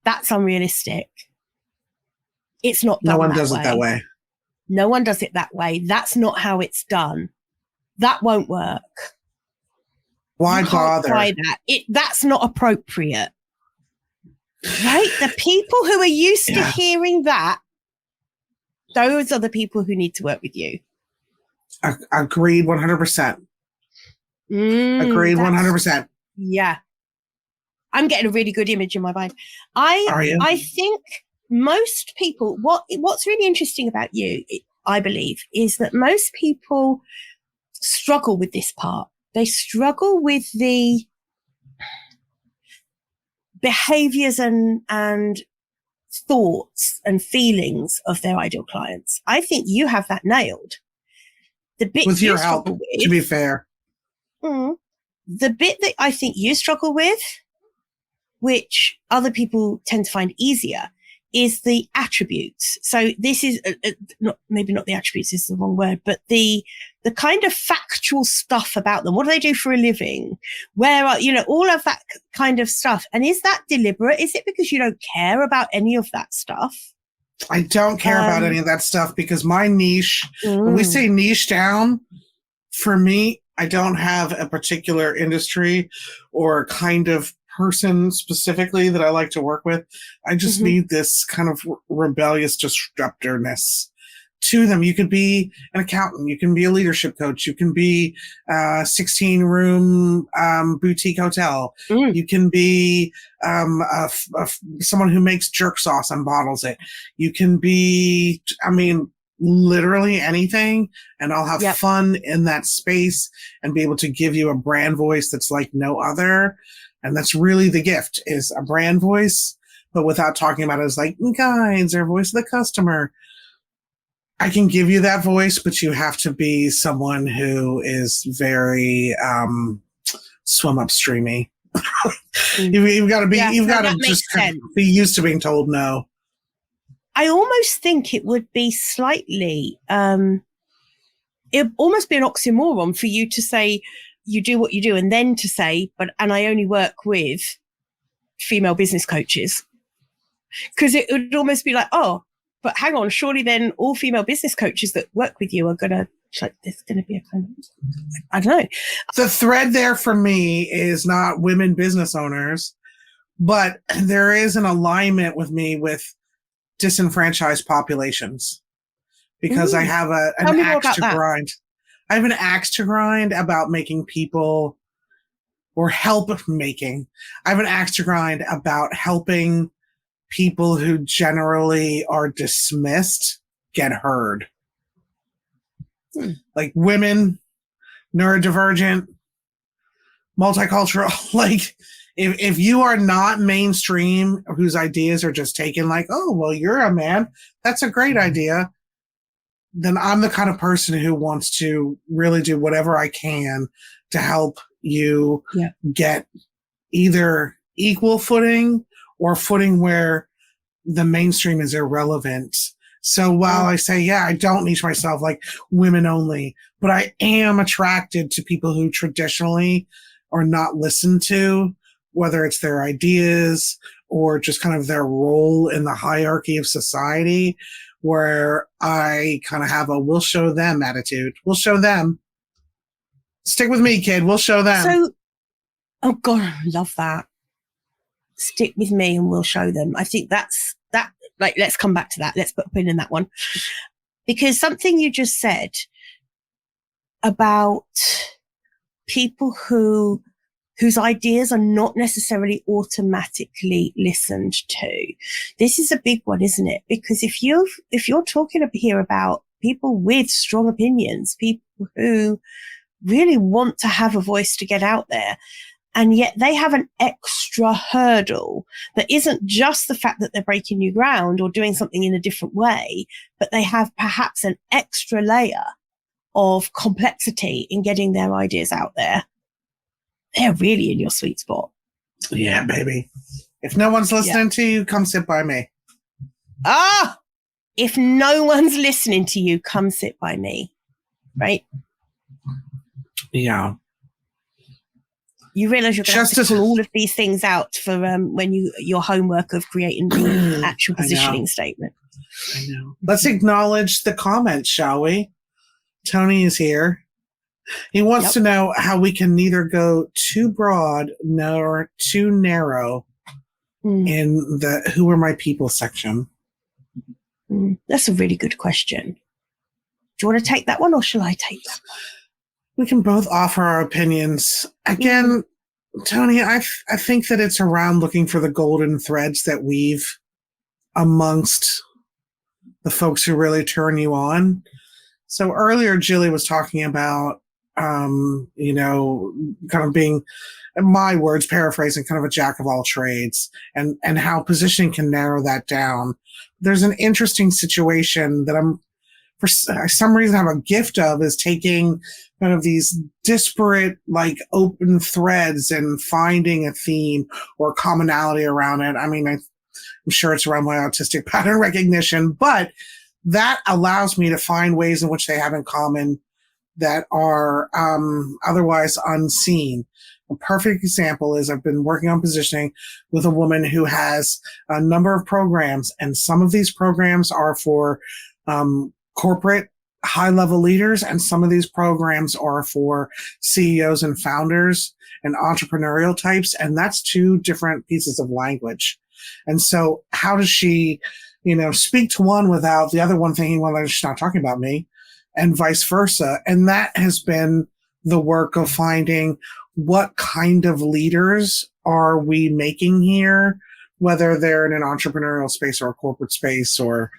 Speaker 1: that's unrealistic. It's not done.
Speaker 2: No one does it that way.
Speaker 1: No one does it that way. That's not how it's done. That won't work.
Speaker 2: Why bother?
Speaker 1: Try that. That's not appropriate. Right? The people who are used to hearing that, those are the people who need to work with you.
Speaker 2: Agreed 100%. Agreed 100%.
Speaker 1: Yeah. I'm getting a really good image in my mind. I think most people, what's really interesting about you, I believe, is that most people struggle with this part. They struggle with the behaviors and thoughts and feelings of their ideal clients. I think you have that nailed. The bit
Speaker 2: with your help, to be fair.
Speaker 1: The bit that I think you struggle with, which other people tend to find easier, is the attributes. So this is maybe not the attributes, this is the wrong word, but the kind of factual stuff about them. What do they do for a living? Where are, all of that kind of stuff. And is that deliberate? Is it because you don't care about any of that stuff?
Speaker 2: I don't care about any of that stuff because my niche, when we say niche down, for me, I don't have a particular industry or kind of person specifically that I like to work with. I just need this kind of rebellious disruptorness to them. You could be an accountant. You can be a leadership coach. You can be a 16-room boutique hotel. You can be someone who makes jerk sauce and bottles it. You can be, literally anything, and I'll have fun in that space and be able to give you a brand voice that's like no other. And that's really the gift, is a brand voice, but without talking about it as like guides or voice of the customer. I can give you that voice, but you have to be someone who is very swim upstreamy. You've got to be. You've got to just be used to being told no.
Speaker 1: I almost think it would be slightly. It'd almost be an oxymoron for you to say you do what you do, and then to say, and I only work with female business coaches, because it would almost be like, oh, but hang on, surely then all female business coaches that work with you are gonna. Like, there's going to be a kind of, I don't know.
Speaker 2: The thread there for me is not women business owners, but there is an alignment with me with disenfranchised populations, because I have an axe to grind. I have an axe to grind about making people, or help making. I have an axe to grind about helping people who generally are dismissed get heard. Like women, neurodivergent, multicultural. Like if you are not mainstream, whose ideas are just taken like, oh, well, you're a man, that's a great idea, then I'm the kind of person who wants to really do whatever I can to help you get either equal footing or footing where the mainstream is irrelevant. So while I say, I don't niche myself like women only, but I am attracted to people who traditionally are not listened to, whether it's their ideas or just kind of their role in the hierarchy of society, where I kind of have a we'll show them attitude. We'll show them. Stick with me, kid. We'll show them.
Speaker 1: So, oh God, I love that. Stick with me and we'll show them. I think that's that. Like, let's come back to that. Let's put a pin in that one. Because something you just said about people whose ideas are not necessarily automatically listened to. This is a big one, isn't it? Because if you're talking here about people with strong opinions, people who really want to have a voice to get out there, and yet they have an extra hurdle that isn't just the fact that they're breaking new ground or doing something in a different way, but they have perhaps an extra layer of complexity in getting their ideas out there. They're really in your sweet spot.
Speaker 2: Yeah, baby. If no one's listening to you, come sit by me.
Speaker 1: If no one's listening to you, come sit by me. Right?
Speaker 2: Yeah.
Speaker 1: You realize you're going to have to pull all of these things out for when your homework of creating the actual positioning statement.
Speaker 2: I know. Let's acknowledge the comments, shall we? Tony is here. He wants to know how we can neither go too broad nor too narrow in the Who Are My People section.
Speaker 1: That's a really good question. Do you want to take that one or shall I take that one?
Speaker 2: We can both offer our opinions. Again, Tony, I think that it's around looking for the golden threads that weave amongst the folks who really turn you on. So earlier, Jilly was talking about, kind of being, in my words, paraphrasing, kind of a jack of all trades, and how positioning can narrow that down. There's an interesting situation that I'm, for some reason, have a gift of, is taking kind of these disparate, like, open threads and finding a theme or commonality around it. I mean, I'm sure it's around my autistic pattern recognition, but that allows me to find ways in which they have in common that are otherwise unseen. A perfect example is I've been working on positioning with a woman who has a number of programs, and some of these programs are for corporate high-level leaders, and some of these programs are for CEOs and founders and entrepreneurial types, and that's two different pieces of language. And so how does she, speak to one without the other one thinking, well, she's not talking about me, and vice versa? And that has been the work of finding what kind of leaders are we making here, whether they're in an entrepreneurial space or a corporate space or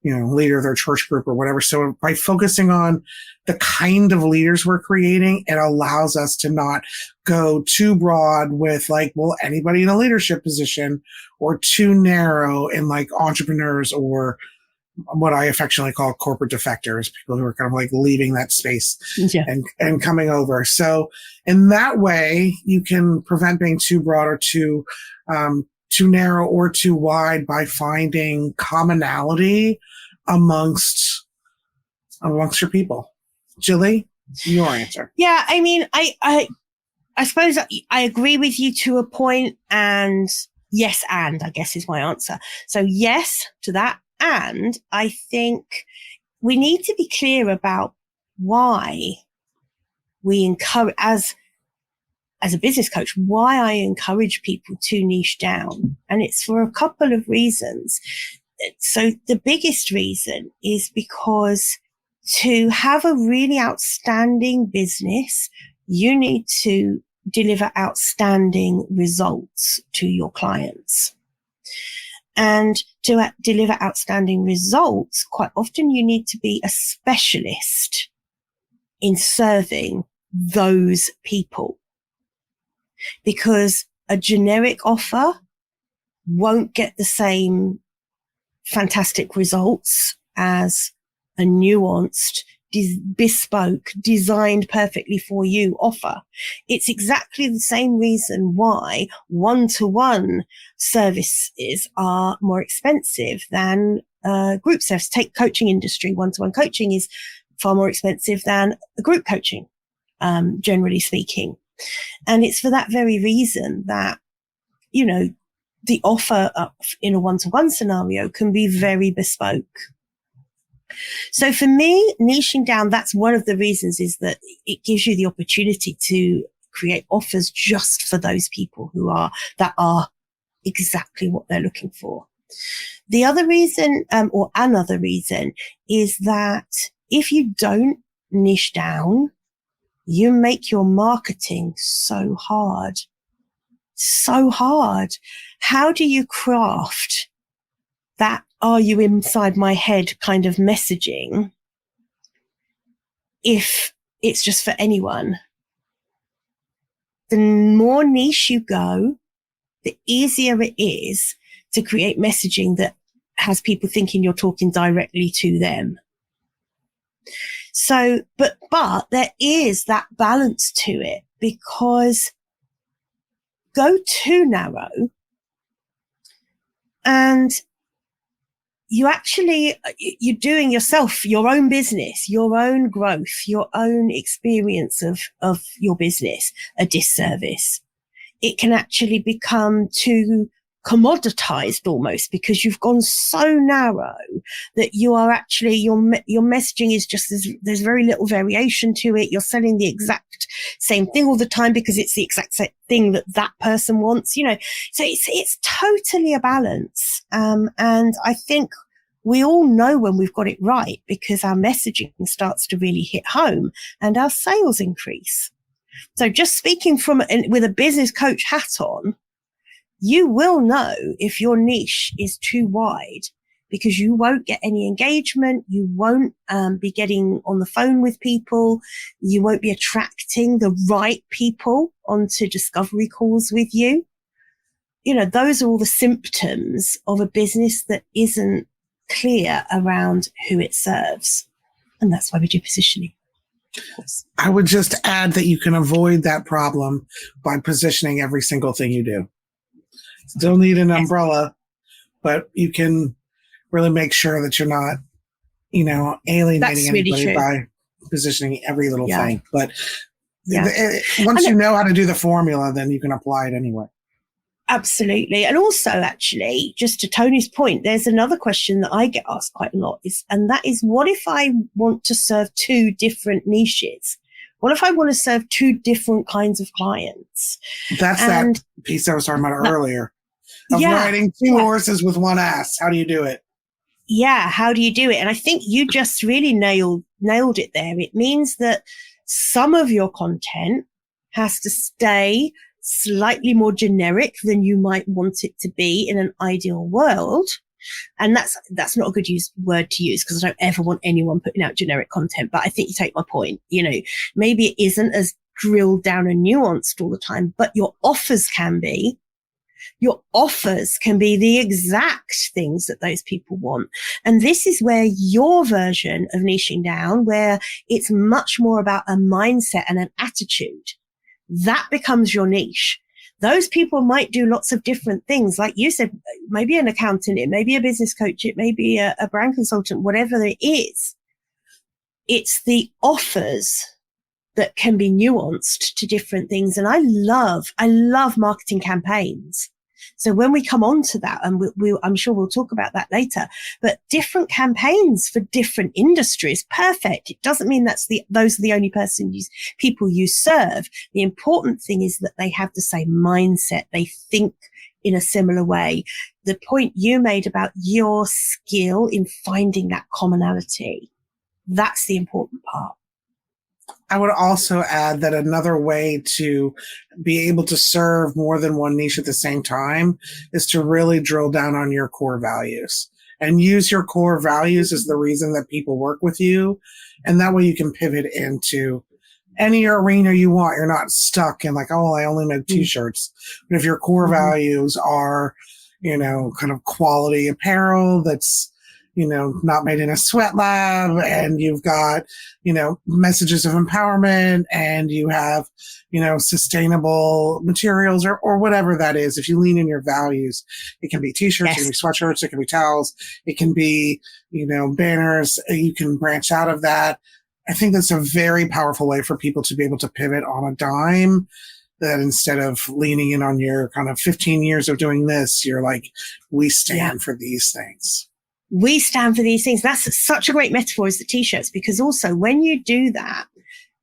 Speaker 2: leader of their church group or whatever. So by focusing on the kind of leaders we're creating, it allows us to not go too broad with anybody in a leadership position, or too narrow in entrepreneurs or what I affectionately call corporate defectors, people who are kind of like leaving that space and coming over. So in that way, you can prevent being too broad or too narrow or too wide by finding commonality amongst your people. Jilly, your answer.
Speaker 1: Yeah, I mean, I suppose I agree with you to a point, and yes, and I guess is my answer. So yes to that. And I think we need to be clear about why we encourage, as a business coach, why I encourage people to niche down. And it's for a couple of reasons. So the biggest reason is because to have a really outstanding business, you need to deliver outstanding results to your clients. And to deliver outstanding results, quite often you need to be a specialist in serving those people, because a generic offer won't get the same fantastic results as a nuanced, bespoke, designed perfectly for you offer. It's exactly the same reason why one-to-one services are more expensive than group service. Take coaching industry. One-to-one coaching is far more expensive than group coaching, generally speaking. And it's for that very reason that, you know, the offer in a one-to-one scenario can be very bespoke. So for me, niching down, that's one of the reasons, is that it gives you the opportunity to create offers just for those people that are exactly what they're looking for. The other reason, or another reason, is that if you don't niche down, you make your marketing so hard. So hard. How do you craft that "are you inside my head" kind of messaging if it's just for anyone? The more niche you go, the easier it is to create messaging that has people thinking you're talking directly to them. So, but there is that balance to it, because go too narrow and you're doing yourself, your own business, your own growth, your own experience of your business a disservice. It can actually become too commoditized almost, because you've gone so narrow that you are actually, your messaging is just, there's very little variation to it. You're selling the exact same thing all the time because it's the exact same thing that person wants, you know. So it's totally a balance. And I think we all know when we've got it right, because our messaging starts to really hit home and our sales increase. So just speaking with a business coach hat on, you will know if your niche is too wide, because you won't get any engagement. You won't be getting on the phone with people. You won't be attracting the right people onto discovery calls with you. You know, those are all the symptoms of a business that isn't clear around who it serves. And that's why we do positioning.
Speaker 2: I would just add that you can avoid that problem by positioning every single thing you do. Still need an umbrella, but you can really make sure that you're not, you know, alienating anybody by positioning every little thing. But once you know how to do the formula, then you can apply it anywhere.
Speaker 1: Absolutely. And also, actually, just to Tony's point, there's another question that I get asked quite a lot, and that is, what if I want to serve two different niches? What if I want to serve two different kinds of clients?
Speaker 2: That's that piece I was talking about earlier. Of riding two horses with one ass. How do you do it?
Speaker 1: Yeah, how do you do it? And I think you just really nailed it there. It means that some of your content has to stay slightly more generic than you might want it to be in an ideal world. And that's not a good word to use, because I don't ever want anyone putting out generic content. But I think you take my point. You know, maybe it isn't as drilled down and nuanced all the time, but your offers can be. Your offers can be the exact things that those people want. And this is where your version of niching down, where it's much more about a mindset and an attitude, that becomes your niche. Those people might do lots of different things. Like you said, maybe an accountant, it may be a business coach, it may be a brand consultant, whatever it is. It's the offers that can be nuanced to different things. And I love marketing campaigns. So when we come on to that, and I'm sure we'll talk about that later, but different campaigns for different industries, perfect. It doesn't mean those are the only people you serve. The important thing is that they have the same mindset. They think in a similar way. The point you made about your skill in finding that commonality, that's the important part.
Speaker 2: I would also add that another way to be able to serve more than one niche at the same time is to really drill down on your core values and use your core values as the reason that people work with you. And that way you can pivot into any arena you want. You're not stuck in like, oh, I only make t-shirts. But if your core values are, kind of quality apparel that's, not made in a sweat lab, and you've got, messages of empowerment, and you have, sustainable materials or whatever that is. If you lean in your values, it can be t-shirts, It can be sweatshirts, it can be towels, it can be, banners. You can branch out of that. I think that's a very powerful way for people to be able to pivot on a dime, that instead of leaning in on your kind of 15 years of doing this, you're like, we stand for these things.
Speaker 1: We stand for these things. That's such a great metaphor, is the t-shirts, because also when you do that,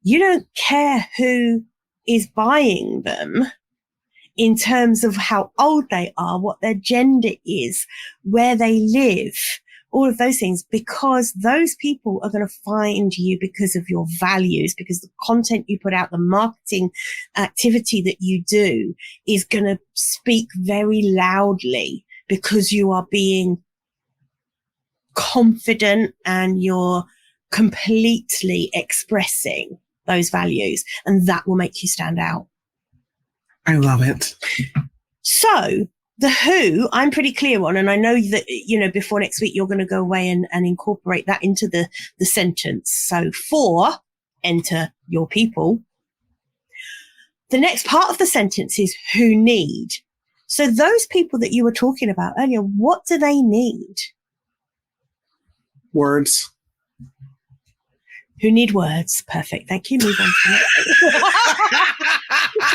Speaker 1: you don't care who is buying them in terms of how old they are, what their gender is, where they live, all of those things, because those people are going to find you because of your values, because the content you put out, the marketing activity that you do is going to speak very loudly because you are being confident and you're completely expressing those values, and that will make you stand out.
Speaker 2: I love it.
Speaker 1: So the who I'm pretty clear on, and I know that, before next week, you're going to go away and incorporate that into the sentence. So for, enter your people. The next part of the sentence is who need. So those people that you were talking about earlier, what do they need?
Speaker 2: Words.
Speaker 1: Who need words? Perfect. Thank you. Move on to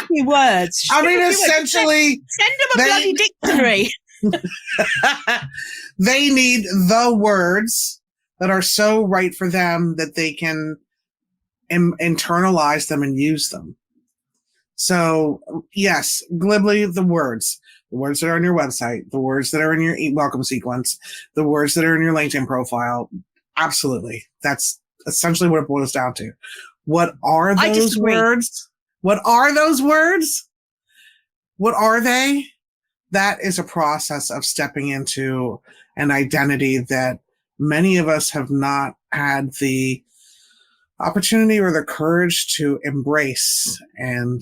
Speaker 1: the words.
Speaker 2: I mean, essentially,
Speaker 1: send them a bloody dictionary.
Speaker 2: They need the words that are so right for them that they can internalize them and use them. So, yes, glibly, the words that are on your website, the words that are in your welcome sequence, the words that are in your LinkedIn profile. Absolutely. That's essentially what it boils down to. What are those words? What are those words? What are they? That is a process of stepping into an identity that many of us have not had the opportunity or the courage to embrace. And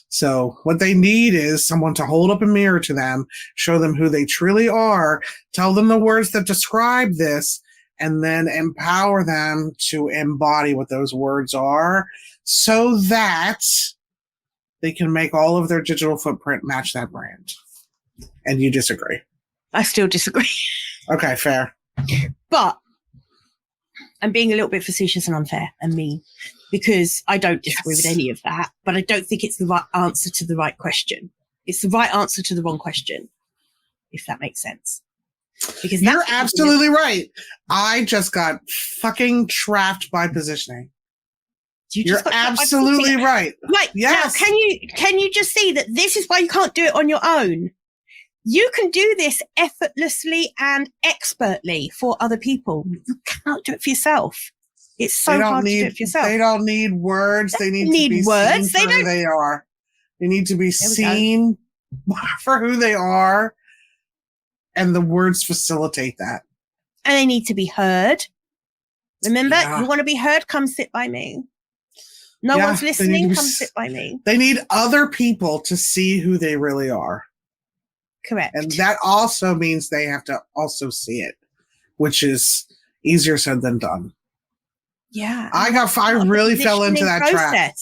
Speaker 2: so what they need is someone to hold up a mirror to them, show them who they truly are, tell them the words that describe this, and then empower them to embody what those words are so that they can make all of their digital footprint match that brand. And you disagree?
Speaker 1: I still disagree.
Speaker 2: Okay, fair.
Speaker 1: But I'm being a little bit facetious and unfair and mean, because I don't disagree with any of that, but I don't think it's the right answer to the right question. It's the right answer to the wrong question, if that makes sense. Because
Speaker 2: you're absolutely right. I just got fucking trapped by positioning. You're absolutely right.
Speaker 1: Right.
Speaker 2: Yes.
Speaker 1: Now, can you just see that this is why you can't do it on your own? You can do this effortlessly and expertly for other people. You cannot do it for yourself. It's so hard to do it for yourself.
Speaker 2: They don't need words. They need to be
Speaker 1: words.
Speaker 2: Seen for who they are. They need to be seen for who they are. And the words facilitate that.
Speaker 1: And they need to be heard. Remember, you want to be heard? Come sit by me. No one's listening. Come sit by me.
Speaker 2: They need other people to see who they really are.
Speaker 1: Correct.
Speaker 2: And that also means they have to also see it, which is easier said than done.
Speaker 1: Yeah.
Speaker 2: I really fell into that trap.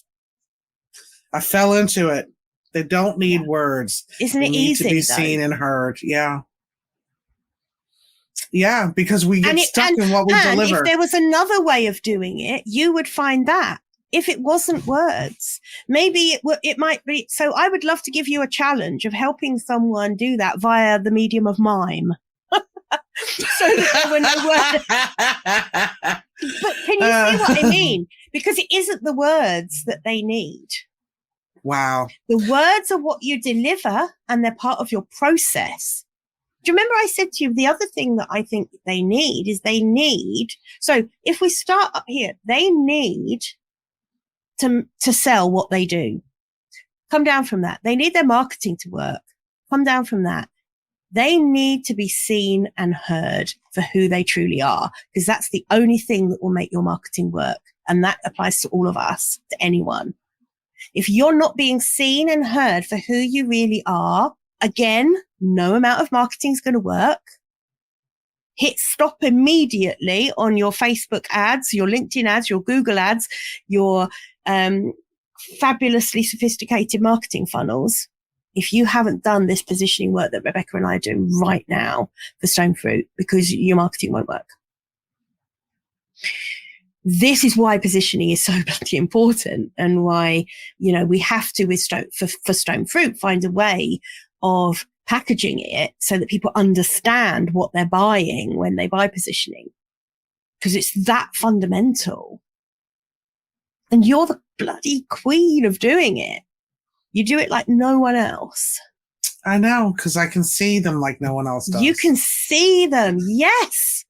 Speaker 2: I fell into it. They don't need words.
Speaker 1: Isn't it
Speaker 2: they need
Speaker 1: easy
Speaker 2: to be
Speaker 1: though?
Speaker 2: seen and heard. Yeah. Yeah, because we get stuck in what we deliver.
Speaker 1: If there was another way of doing it, you would find that. If it wasn't words, maybe it might be. So I would love to give you a challenge of helping someone do that via the medium of mime. So that there were no words. But can you see what I mean? Because it isn't the words that they need.
Speaker 2: Wow.
Speaker 1: The words are what you deliver, and they're part of your process. Do you remember I said to you, the other thing that I think they need is so if we start up here, they need to sell what they do. Come down from that. They need their marketing to work. Come down from that. They need to be seen and heard for who they truly are, because that's the only thing that will make your marketing work. And that applies to all of us, to anyone. If you're not being seen and heard for who you really are, again, no amount of marketing is going to work. Hit stop immediately on your Facebook ads, your LinkedIn ads, your Google ads, your fabulously sophisticated marketing funnels. If you haven't done this positioning work that Rebecca and I are doing right now for Stone Fruit, because your marketing won't work. This is why positioning is so bloody important, and why, we have to, with for Stone Fruit, find a way of packaging it so that people understand what they're buying when they buy positioning, because it's that fundamental. And you're the bloody queen of doing it. You do it like no one else.
Speaker 2: I know, because I can see them like no one else does.
Speaker 1: You can see them. Yes.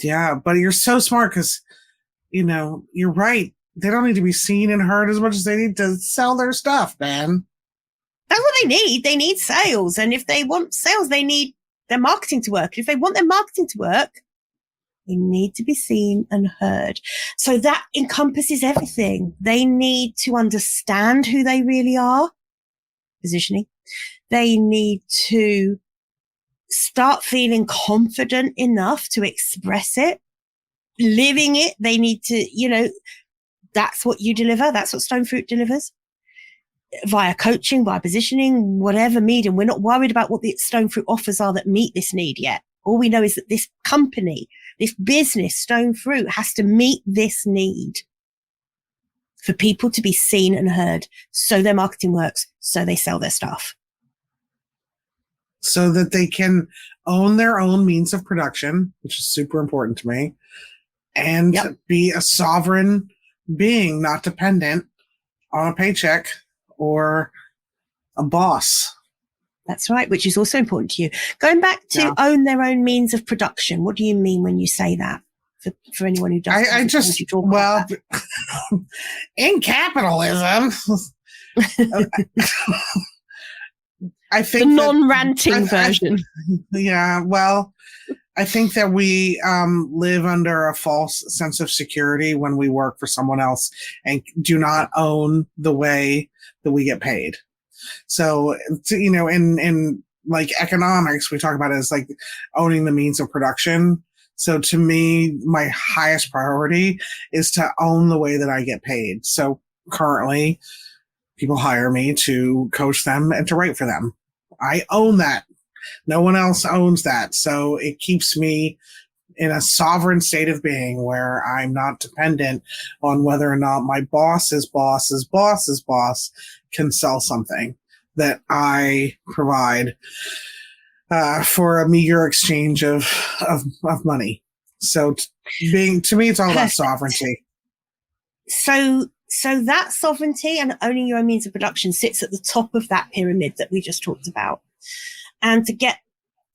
Speaker 2: Yeah, but you're so smart because, you're right. They don't need to be seen and heard as much as they need to sell their stuff, man.
Speaker 1: That's what they need. They need sales. And if they want sales, they need their marketing to work. If they want their marketing to work, they need to be seen and heard. So that encompasses everything. They need to understand who they really are, positioning. They need to start feeling confident enough to express it, living it. They need to, that's what you deliver. That's what Stone Fruit delivers. Via coaching, via positioning, whatever medium. We're not worried about what the Stone Fruit offers are that meet this need yet. All we know is that this company, this business, Stone Fruit, has to meet this need for people to be seen and heard, so their marketing works, so they sell their stuff.
Speaker 2: So that they can own their own means of production, which is super important to me, and be a sovereign being, not dependent on a paycheck or a boss.
Speaker 1: That's right, which is also important to you. Going back to own their own means of production, what do you mean when you say that? For anyone who doesn't,
Speaker 2: in capitalism, I think
Speaker 1: the non-ranting version.
Speaker 2: I think that we live under a false sense of security when we work for someone else and do not own the way that we get paid. So, in like economics, we talk about it as like owning the means of production. So to me, my highest priority is to own the way that I get paid. So currently, people hire me to coach them and to write for them. I own that. No one else owns that. So it keeps me in a sovereign state of being where I'm not dependent on whether or not my boss's boss's boss's boss can sell something that I provide for a meager exchange of money. So to me, it's all about sovereignty.
Speaker 1: So that sovereignty and owning your own means of production sits at the top of that pyramid that we just talked about. And to get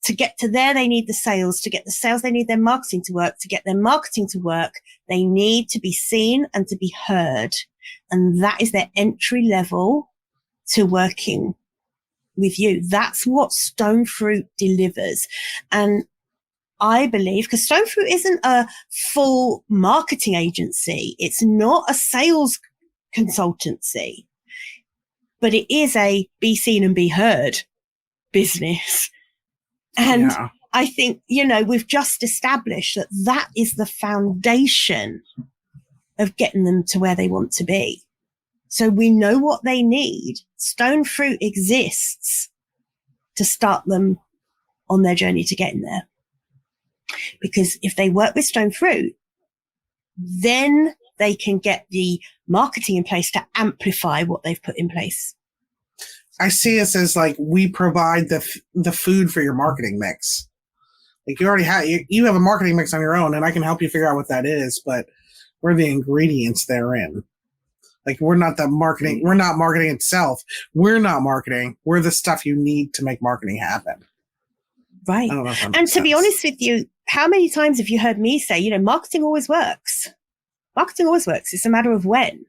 Speaker 1: to there, they need the sales. To get the sales, they need their marketing to work. To get their marketing to work, they need to be seen and to be heard. And that is their entry level to working with you. That's what Stone Fruit delivers. And I believe, because Stone Fruit isn't a full marketing agency, it's not a sales consultancy, but it is a be seen and be heard business. And I think, we've just established that that is the foundation of getting them to where they want to be. So we know what they need. Stone fruit exists to start them on their journey to getting there. Because if they work with stone fruit, then they can get the marketing in place to amplify what they've put in place.
Speaker 2: I see us as like we provide the food for your marketing mix. Like you already have you have a marketing mix on your own, and I can help you figure out what that is. But we're the ingredients therein. Like we're not the marketing. We're not marketing itself. We're not marketing. We're the stuff you need to make marketing happen.
Speaker 1: Right. And to be honest with you, how many times have you heard me say, marketing always works? Marketing always works. It's a matter of when.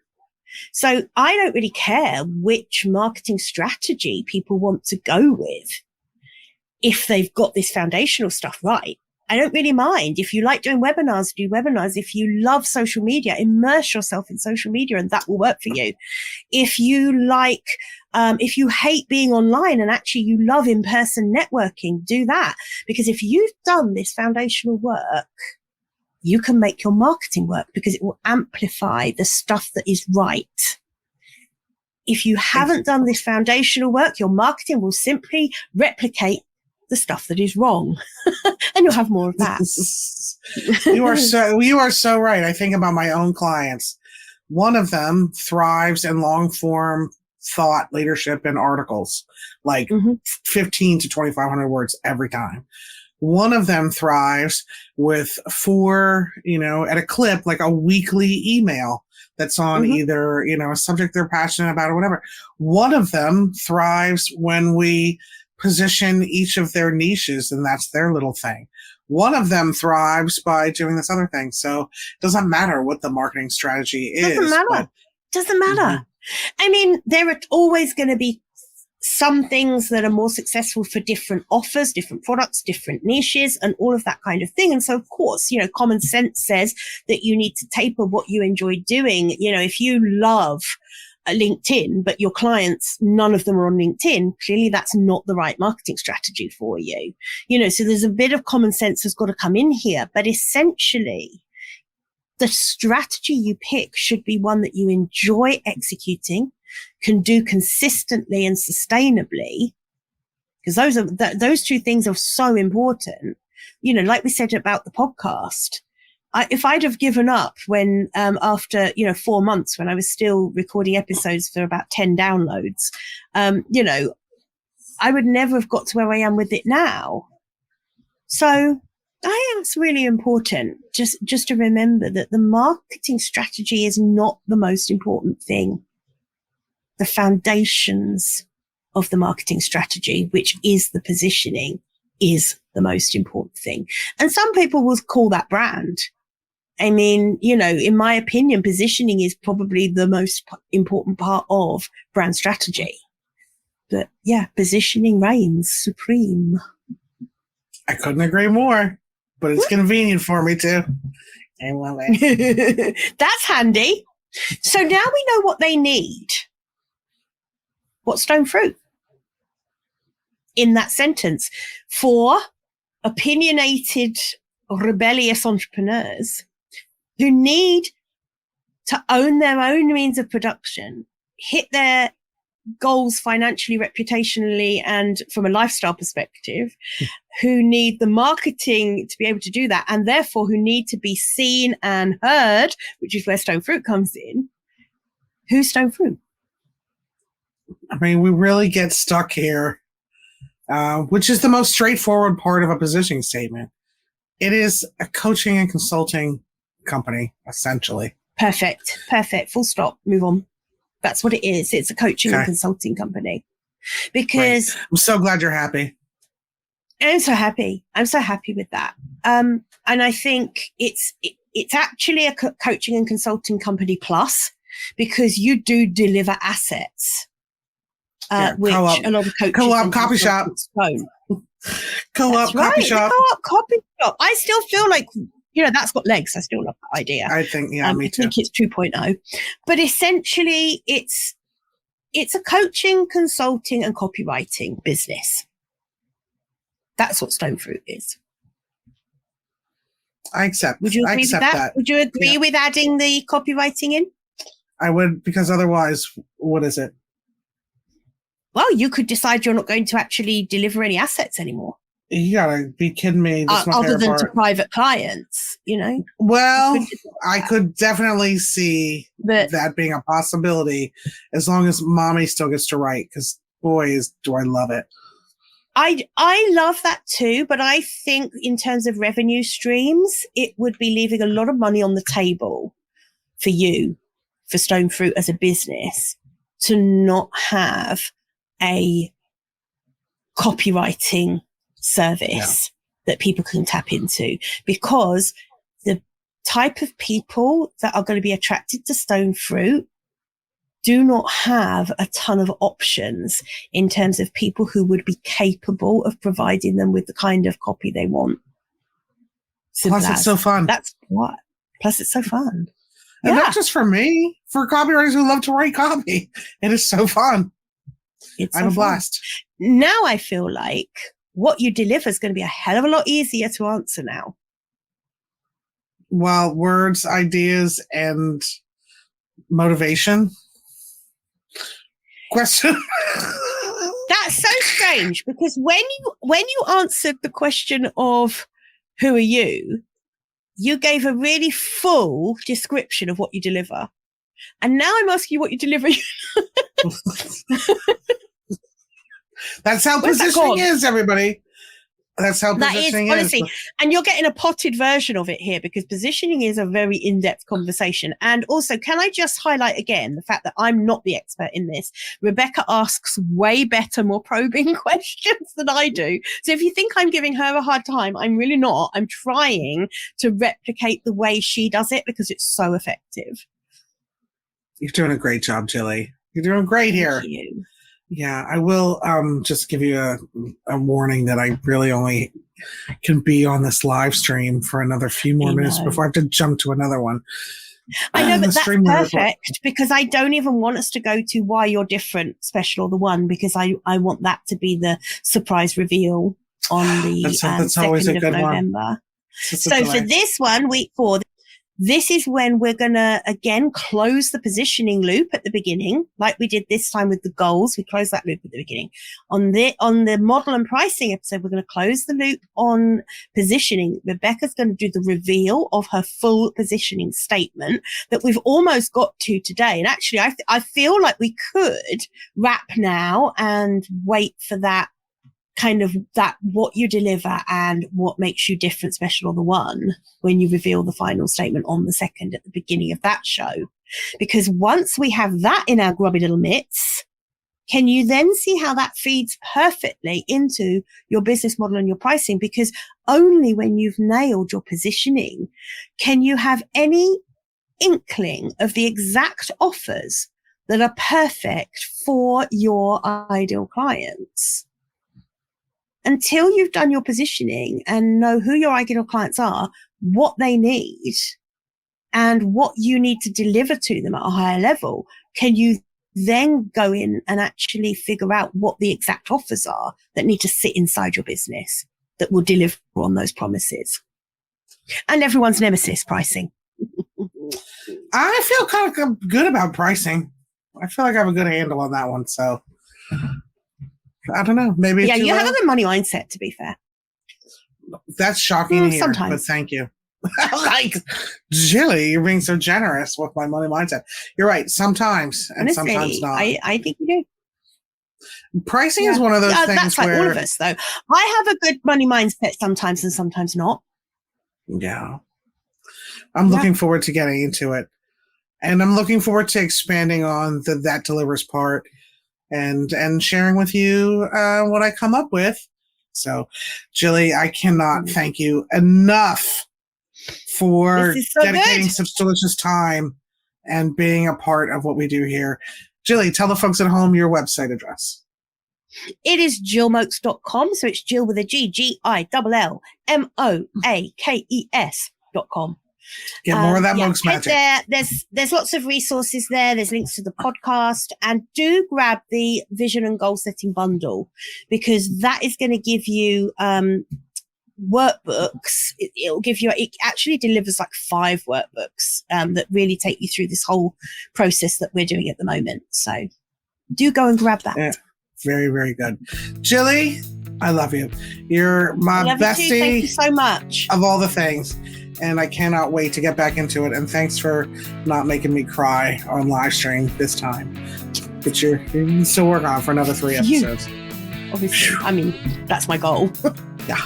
Speaker 1: So I don't really care which marketing strategy people want to go with if they've got this foundational stuff right. I don't really mind. If you like doing webinars, do webinars. If you love social media, immerse yourself in social media and that will work for you. If you if you hate being online and actually you love in-person networking, do that. Because if you've done this foundational work, you can make your marketing work because it will amplify the stuff that is right. If you haven't done this foundational work, your marketing will simply replicate the stuff that is wrong. And you'll have more of that.
Speaker 2: You are so right. I think about my own clients. One of them thrives in long form thought leadership and articles, like 15 to 2,500 words every time. One of them thrives with 4, at a clip, like a weekly email that's on either, a subject they're passionate about or whatever. One of them thrives when we position each of their niches and that's their little thing. One of them thrives by doing this other thing. So it doesn't matter what the marketing strategy is.
Speaker 1: Doesn't matter. I mean, there are always going to be some things that are more successful for different offers, different products, different niches, and all of that kind of thing. And so, of course, common sense says that you need to taper what you enjoy doing. If you love LinkedIn, but your clients, none of them are on LinkedIn, clearly that's not the right marketing strategy for you. So there's a bit of common sense has got to come in here, but essentially the strategy you pick should be one that you enjoy executing, can do consistently and sustainably, because those two things are so important. Like we said about the podcast, if I'd have given up when after 4 months when I was still recording episodes for about 10 downloads, I would never have got to where I am with it now. So I think it's really important just to remember that the marketing strategy is not the most important thing. The foundations of the marketing strategy, which is the positioning, is the most important thing. And some people will call that brand. I mean, in my opinion, positioning is probably the most important part of brand strategy. But yeah, positioning reigns supreme.
Speaker 2: I couldn't agree more, but it's convenient for me too. I love it.
Speaker 1: That's handy. So now we know what they need. What's stone fruit? In that sentence, for opinionated, rebellious entrepreneurs who need to own their own means of production, hit their goals financially, reputationally, and from a lifestyle perspective, who need the marketing to be able to do that, and therefore who need to be seen and heard, which is where stone fruit comes in. Who's stone fruit?
Speaker 2: I mean, we really get stuck here, which is the most straightforward part of a positioning statement. It is a coaching and consulting company, essentially.
Speaker 1: Perfect. Full stop. Move on. That's what it is. It's a coaching and consulting company. Because
Speaker 2: right. I'm so glad you're happy.
Speaker 1: I'm so happy with that. And I think it's actually a coaching and consulting company plus, because you do deliver assets. Which a lot of coaches
Speaker 2: co-op coffee shop
Speaker 1: don't.
Speaker 2: Co-op coffee shop.
Speaker 1: Co-op coffee shop. I still feel like that's got legs. I still love that idea.
Speaker 2: I think me too.
Speaker 1: I think it's 2.0, but essentially it's it's a coaching, consulting, and copywriting business. That's what Stone Fruit is.
Speaker 2: I accept.
Speaker 1: Would you agree with that?
Speaker 2: that?
Speaker 1: Would you agree with adding the copywriting in?
Speaker 2: I would, because otherwise, what is it?
Speaker 1: Well, you could decide you're not going to actually deliver any assets anymore.
Speaker 2: You gotta be kidding me.
Speaker 1: Other than to private clients, you know?
Speaker 2: Well, I could definitely see that being a possibility as long as mommy still gets to write, because boy, do I love it.
Speaker 1: I love that too, but I think in terms of revenue streams, it would be leaving a lot of money on the table for you, for Stone Fruit as a business, to not have a copywriting service that people can tap into, because the type of people that are going to be attracted to Stone Fruit do not have a ton of options in terms of people who would be capable of providing them with the kind of copy they want.
Speaker 2: Plus, it's so fun.
Speaker 1: That's what. Plus, it's so fun.
Speaker 2: And not just for me, for copywriters who love to write copy. It is so fun. I'm a blast.
Speaker 1: Now I feel like what you deliver is going to be a hell of a lot easier to answer now.
Speaker 2: Well, words, ideas, and motivation. Question.
Speaker 1: That's so strange, because when you answered the question of who are you, you gave a really full description of what you deliver. And now I'm asking you what you deliver.
Speaker 2: That's how positioning is, everybody. That's how positioning is.
Speaker 1: Honestly, and you're getting a potted version of it here, because positioning is a very in-depth conversation. And also, can I just highlight again the fact that I'm not the expert in this? Rebecca asks way better, more probing questions than I do. So if you think I'm giving her a hard time, I'm really not. I'm trying to replicate the way she does it because it's so effective.
Speaker 2: You're doing a great job, Jilly. You're doing great here.
Speaker 1: Thank you.
Speaker 2: Yeah, I will just give you a warning that I really only can be on this live stream for another few more minutes before I have to jump to another one.
Speaker 1: I know, but that's perfect, because I don't even want us to go to why you're different, special, or the one, because I want that to be the surprise reveal on the
Speaker 2: that's always a
Speaker 1: 2nd
Speaker 2: good
Speaker 1: of November.
Speaker 2: One.
Speaker 1: So for this one, week 4, this is when we're going to, again, close the positioning loop at the beginning, like we did this time with the goals. We closed that loop at the beginning. On the model and pricing episode, we're going to close the loop on positioning. Rebecca's going to do the reveal of her full positioning statement that we've almost got to today. And actually, I feel like we could wrap now and wait for that kind of that what you deliver and what makes you different, special, or the one when you reveal the final statement on the 2nd at the beginning of that show. Because once we have that in our grubby little mitts, can you then see how that feeds perfectly into your business model and your pricing? Because only when you've nailed your positioning can you have any inkling of the exact offers that are perfect for your ideal clients. Until you've done your positioning and know who your ideal clients are, what they need, and what you need to deliver to them at a higher level, can you then go in and actually figure out what the exact offers are that need to sit inside your business that will deliver on those promises. And everyone's nemesis, pricing.
Speaker 2: I feel kind of good about pricing. I feel like I have a good handle on that one. So I don't know. Maybe
Speaker 1: you have a good money mindset, to be fair.
Speaker 2: That's shocking to hear,
Speaker 1: sometimes.
Speaker 2: but thank you. Like, Jilly, you're being so generous with my money mindset. You're right. Sometimes, and honestly, sometimes not.
Speaker 1: I think you do.
Speaker 2: Pricing is one of those things
Speaker 1: that's like
Speaker 2: where
Speaker 1: all of us, though. I have a good money mindset sometimes and sometimes not.
Speaker 2: Yeah. I'm looking forward to getting into it. And I'm looking forward to expanding on the that delivers part and sharing with you what I come up with. So, Jilly, I cannot thank you enough for dedicating such delicious time and being a part of what we do here. Jilly, tell the folks at home your website address.
Speaker 1: It is gillmoakes.com. So it's Gill with a G, Gillmoakes.com.
Speaker 2: Get more of that Moakes magic.
Speaker 1: There's lots of resources there. There's links to the podcast, and do grab the vision and goal setting bundle, because that is going to give you workbooks. It actually delivers like 5 workbooks that really take you through this whole process that we're doing at the moment. So do go and grab that.
Speaker 2: Yeah, very, very good. Jilly, I love you. You're my bestie.
Speaker 1: Thank you so much.
Speaker 2: Of all the things. And I cannot wait to get back into it. And thanks for not making me cry on live stream this time. But you can still work on for another 3 episodes.
Speaker 1: Obviously. I mean, that's my goal.
Speaker 2: Yeah.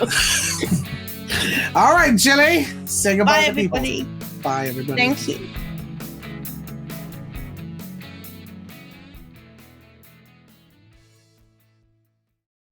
Speaker 2: All right, Jilly. Say goodbye to people.
Speaker 1: Bye, everybody.
Speaker 2: Bye, everybody.
Speaker 1: Thank you.